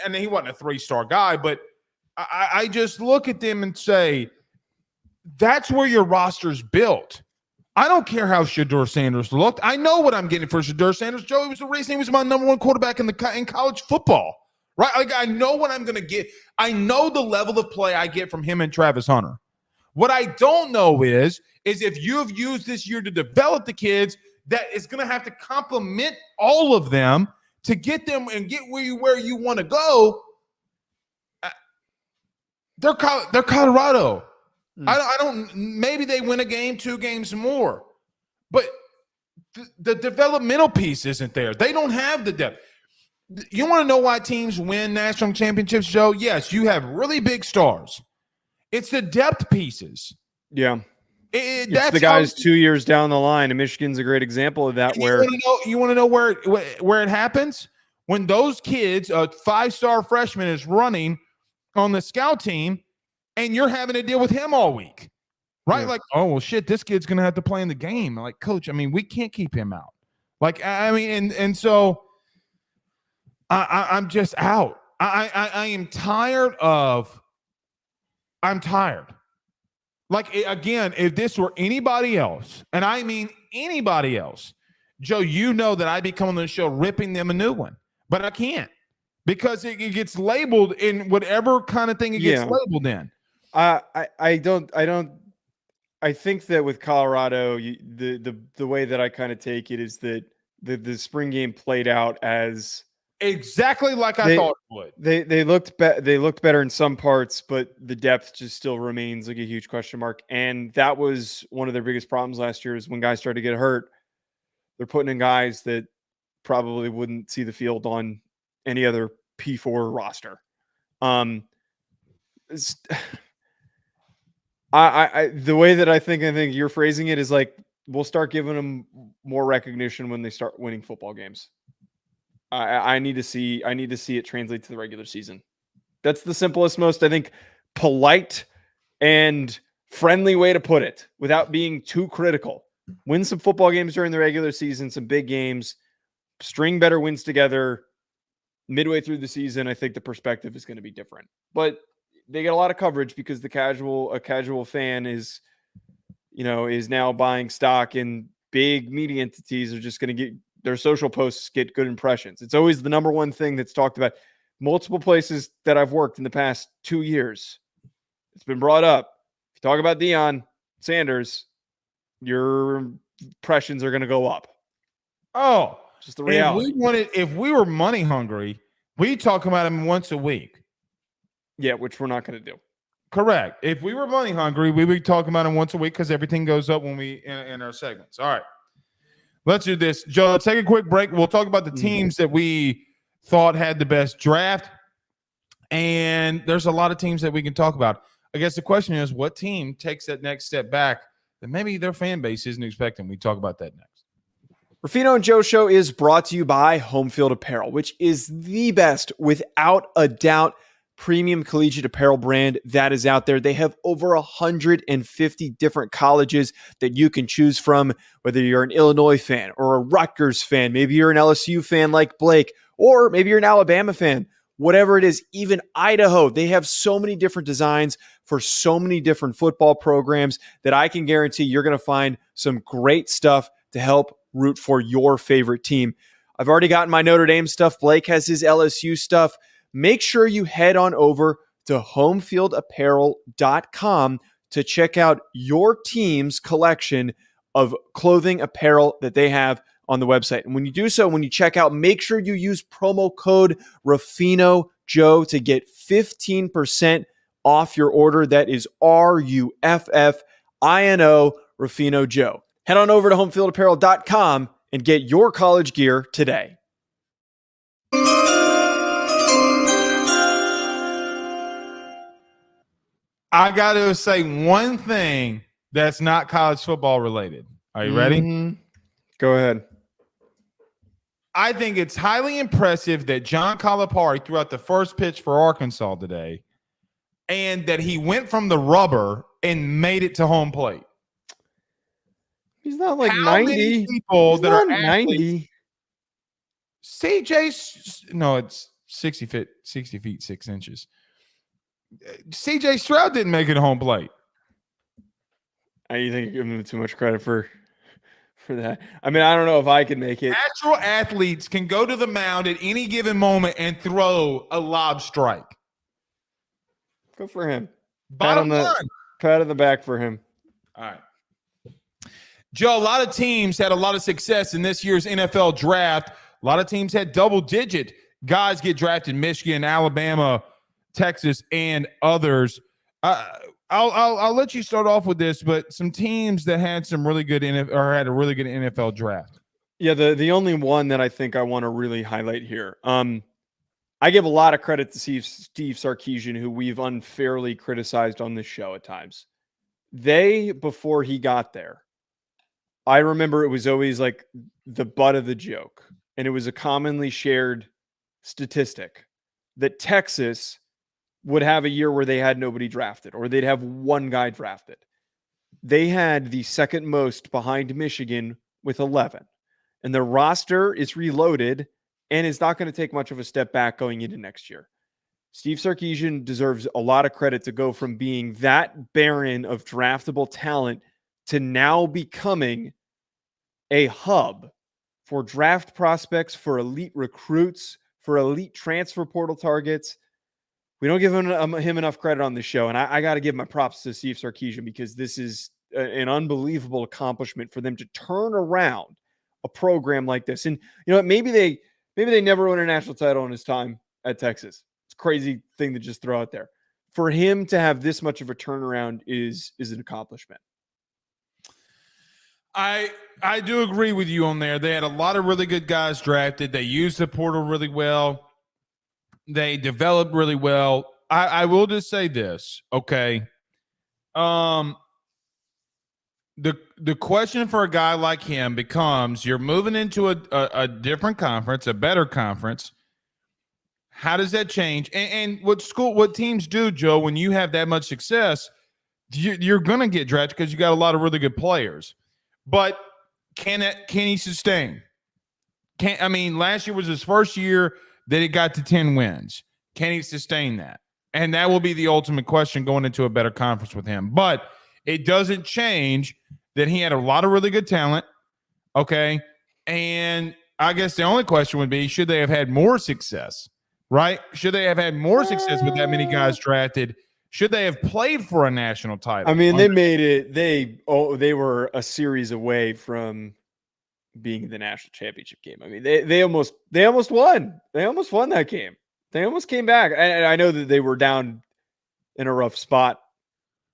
And he wasn't a 3-star guy, but I just look at them and say, that's where your roster's built. I don't care how Shedeur Sanders looked. I know what I'm getting for Shedeur Sanders. Joe, it was the reason he was my number 1 quarterback in college football, right? Like I know what I'm going to get. I know the level of play I get from him and Travis Hunter. What I don't know is if you have used this year to develop the kids, that is going to have to complement all of them to get them and get where you want to go. They're Colorado. I don't. Maybe they win a game, 2 games more, but the developmental piece isn't there. They don't have the depth. You want to know why teams win national championships, Joe? Yes, you have really big stars. It's the depth pieces. Yeah, it's the guys 2 years down the line, and Michigan's a great example of that. Where you want to know where it happens? When those kids, a 5-star freshman is running on the scout team, and you're having to deal with him all week, right? Yeah. Like, oh, well, shit, this kid's going to have to play in the game. Like, coach, I mean, we can't keep him out. Like, I mean, and so I'm just out. I am tired of – I'm tired. Like, again, if this were anybody else, and I mean anybody else, Joe, you know that I'd be coming on the show ripping them a new one. But I can't, because it gets labeled in whatever kind of thing it gets labeled in. I think that with Colorado, the way that I kind of take it is that the spring game played out as exactly like I thought it would. They looked better in some parts, but the depth just still remains like a huge question mark. And that was one of their biggest problems last year, is when guys started to get hurt, they're putting in guys that probably wouldn't see the field on any other P4 roster. The way that I think you're phrasing it is like, we'll start giving them more recognition when they start winning football games. I need to see it translate to the regular season. That's the simplest, most, I think, polite and friendly way to put it without being too critical. Win some football games during the regular season, some big games, string better wins together midway through the season. I think the perspective is going to be different, but they get a lot of coverage because a casual fan is now buying stock, and big media entities are just going to get their social posts get good impressions. It's always the number one thing that's talked about. Multiple places that I've worked in the past 2 years, it's been brought up. If you talk about Deion Sanders, your impressions are going to go up. Oh, just the reality. If we were money hungry, we talk about him once a week. Yeah, which we're not going to do. Correct. If we were money hungry, we would talk about him once a week, because everything goes up when we in our segments. All right, let's do this, Joe. Let's take a quick break. We'll talk about the teams that we thought had the best draft, and there's a lot of teams that we can talk about. I guess the question is, what team takes that next step back that maybe their fan base isn't expecting? We talk about that next. Ruffino and Joe Show is brought to you by HomeField Apparel, which is the best, without a doubt, premium collegiate apparel brand that is out there. They have over 150 different colleges that you can choose from, whether you're an Illinois fan or a Rutgers fan. Maybe you're an LSU fan like Blake, or maybe you're an Alabama fan. whatever it is, even Idaho. They have so many different designs for so many different football programs that I can guarantee you're going to find some great stuff to help root for your favorite team. I've already gotten my Notre Dame stuff. Blake has his LSU stuff. Make sure you head on over to HomeFieldApparel.com to check out your team's collection of clothing apparel that they have on the website. And when you do so, when you check out, make sure you use promo code Ruffino Joe to get 15% off your order. That is RUFFINO Ruffino Joe. Head on over to HomeFieldApparel.com and get your college gear today. I got to say one thing that's not college football related. Are you ready? Go ahead. I think it's highly impressive that John Calipari threw out the first pitch for Arkansas today and that he went from the rubber and made it to home plate. He's not like How 90 many people He's that not are 90. It's 60 feet 6 inches. CJ Stroud didn't make it home plate. You think you're giving him too much credit for that? I mean, I don't know if I can make it. Natural athletes can go to the mound at any given moment and throw a lob strike. Good for him. Bottom line. Pat on the back for him. All right. Joe, a lot of teams had a lot of success in this year's NFL draft. A lot of teams had double-digit guys get drafted: Michigan, Alabama, Texas, and others. I'll let you start off with this, but some teams that had some really good had a really good NFL draft. Yeah, the only one that I think I want to really highlight here. I give a lot of credit to Steve Sarkisian, who we've unfairly criticized on this show at times. Before he got there, I remember it was always like the butt of the joke, and it was a commonly shared statistic that Texas would have a year where they had nobody drafted, or they'd have one guy drafted. They had the second most behind Michigan with 11. And their roster is reloaded and is not going to take much of a step back going into next year. Steve Sarkisian deserves a lot of credit to go from being that barren of draftable talent to now becoming a hub for draft prospects, for elite recruits, for elite transfer portal targets. We don't give him enough credit on this show, and I got to give my props to Steve Sarkisian because this is an unbelievable accomplishment for them to turn around a program like this. And you know what? Maybe they never won a national title in his time at Texas. It's a crazy thing to just throw out there. For him to have this much of a turnaround is an accomplishment. I do agree with you on there. They had a lot of really good guys drafted. They used the portal really well. They developed really well. I will just say this, okay? The question for a guy like him becomes: you're moving into a different conference, a better conference. How does that change? And what teams do, Joe, when you have that much success, you're going to get drafted because you got a lot of really good players. But can he sustain? Last year was his first year that he got to 10 wins. Can he sustain that? And that will be the ultimate question going into a better conference with him. But it doesn't change that he had a lot of really good talent, okay? And I guess the only question would be, should they have had more success, right? Should they have had more success with that many guys drafted? Should they have played for a national title? I mean, they made it. They were a series away from being the national championship game. I mean, they almost won. They almost won that game. They almost came back. And I know that they were down in a rough spot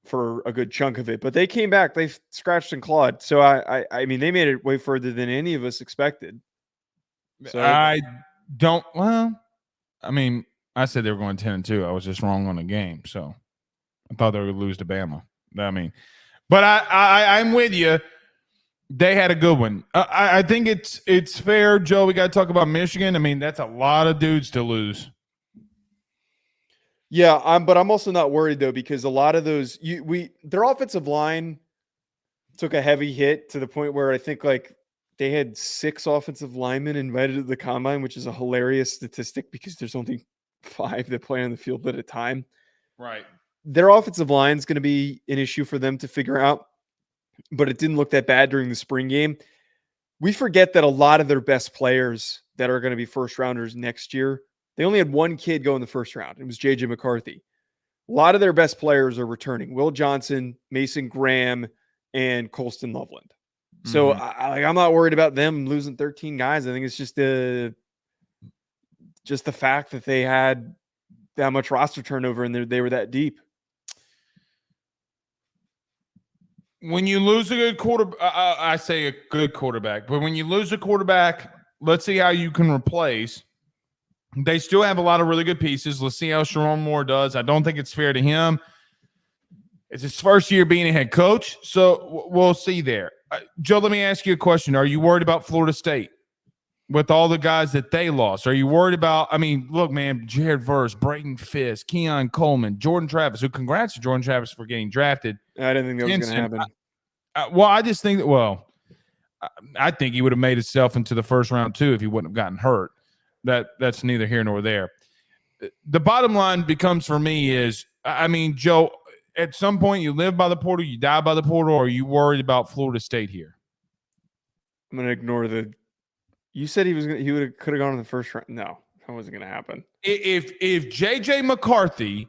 for a good chunk of it, but they came back. They scratched and clawed. So I mean, they made it way further than any of us expected. So I said they were going 10-2. I was just wrong on the game. So I thought they were going to lose to Bama. But I'm with you. They had a good one. I think it's fair, Joe. We got to talk about Michigan. I mean, that's a lot of dudes to lose. Yeah, but I'm also not worried though, because a lot of those their offensive line took a heavy hit to the point where I think like they had 6 offensive linemen invited to the combine, which is a hilarious statistic because there's only 5 that play on the field at a time. Right. Their offensive line is going to be an issue for them to figure out, but it didn't look that bad during the spring game. We forget that a lot of their best players that are going to be first rounders next year, they only had one kid go in the first round. It was JJ McCarthy. A lot of their best players are returning. Will Johnson, Mason Graham, and Colston Loveland. So I'm not worried about them losing 13 guys. I think it's just the fact that they had that much roster turnover and they were that deep. When you lose a good quarterback, I say a good quarterback, but when you lose a quarterback, let's see how you can replace. They still have a lot of really good pieces. Let's see how Sharon Moore does. I don't think it's fair to him. It's his first year being a head coach, so we'll see there. Joe, let me ask you a question. Are you worried about Florida State with all the guys that they lost? Are you worried about – I mean, look, man, Jared Verse, Brayden Fisk, Keon Coleman, Jordan Travis, who congrats to Jordan Travis for getting drafted. I didn't think that was going to happen. I just think that – I think he would have made himself into the first round too if he wouldn't have gotten hurt. That's neither here nor there. The bottom line becomes for me is, I mean, Joe, at some point you live by the portal, you die by the portal, or are you worried about Florida State here? I'm going to ignore the – you said he could have gone in the first round. No, that wasn't going to happen. If J.J. McCarthy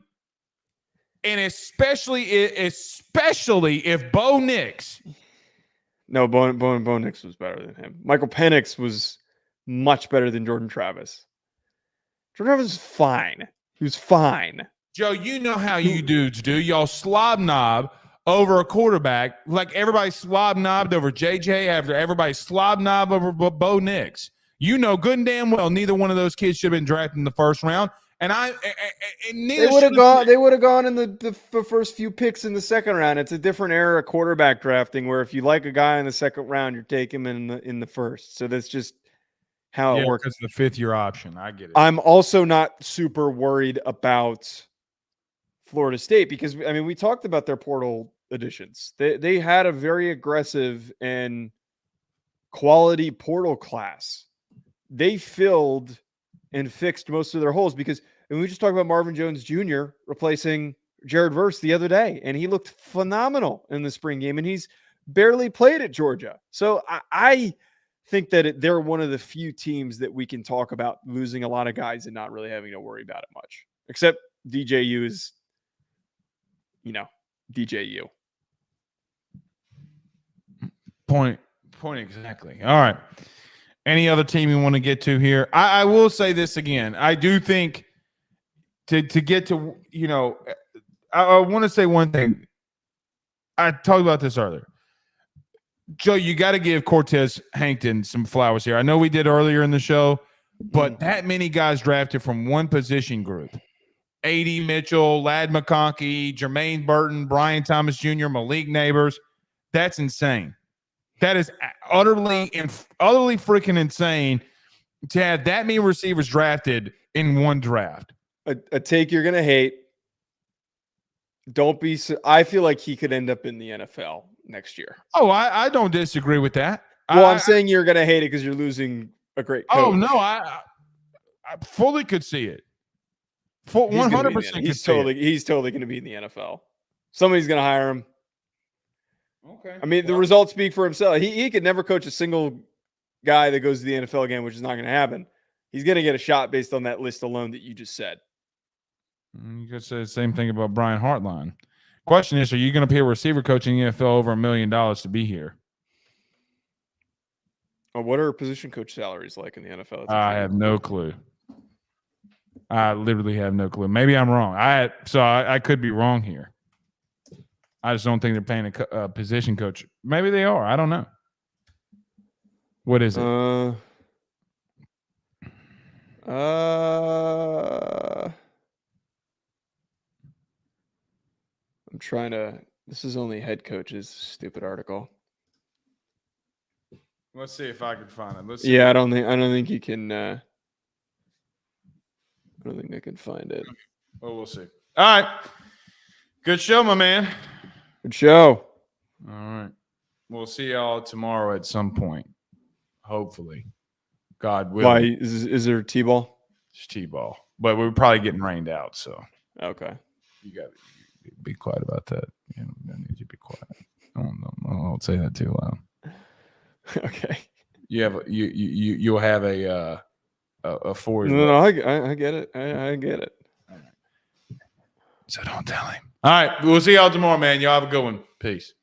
and especially if Bo Nix – no, Bo Nix was better than him. Michael Penix was much better than Jordan Travis. Jordan Travis was fine. He was fine. Joe, you know how you dudes do. Y'all slob knob over a quarterback like everybody slob knobbed over JJ after everybody slob knob over Bo Nix. You know good and damn well neither one of those kids should have been drafted in the first round. And they would have gone. They would have gone in the first few picks in the second round. It's a different era of quarterback drafting where if you like a guy in the second round, you take him in the first. So that's just how it works. It's the fifth-year option. I get it. I'm also not super worried about Florida State because I mean we talked about their portal additions. They had a very aggressive and quality portal class. They filled and fixed most of their holes because and we just talked about Marvin Jones Jr. replacing Jared Verse the other day, and he looked phenomenal in the spring game, and he's barely played at Georgia. So I think that they're one of the few teams that we can talk about losing a lot of guys and not really having to worry about it much, except DJU is, DJU. Point exactly. All right. Any other team you want to get to here? I will say this again. I do think to get to, I want to say one thing. I talked about this earlier. Joe, you got to give Cortez Hankton some flowers here. I know we did earlier in the show, but that many guys drafted from one position group. A.D. Mitchell, Ladd McConkey, Jermaine Burton, Brian Thomas Jr., Malik Neighbors. That's insane. That is utterly freaking insane to have that many receivers drafted in one draft. A take you're going to hate. I feel like he could end up in the NFL next year. Oh, I don't disagree with that. Well, I'm saying you're going to hate it because you're losing a great coach. Oh, no, I fully could see it. 100% He's totally going to be in the NFL. Somebody's going to hire him. Okay. I mean, the results speak for himself. He could never coach a single guy that goes to the NFL again, which is not going to happen. He's going to get a shot based on that list alone that you just said. You could say the same thing about Brian Hartline. Question is, are you going to pay a receiver coach in the NFL over $1 million to be here? Oh, what are position coach salaries like in the NFL? I have no clue. I literally have no clue. Maybe I'm wrong. I could be wrong here. I just don't think they're paying a position coach. Maybe they are. I don't know. What is it? I'm trying to. This is only head coaches. Stupid article. Let's see if I can find it. Yeah, I don't think you can. I don't think I can find it. Well, we'll see. All right. Good show, my man. Good show. All right. We'll see y'all tomorrow at some point. Hopefully. God willing. Why is there T-ball? It's T-ball. but we're probably getting rained out. So okay, you got to be quiet about that. I need you to be quiet. I won't say that too loud. Okay. You'll have a 4. No, I get it. I get it. So don't tell him. All right, we'll see y'all tomorrow, man. Y'all have a good one. Peace.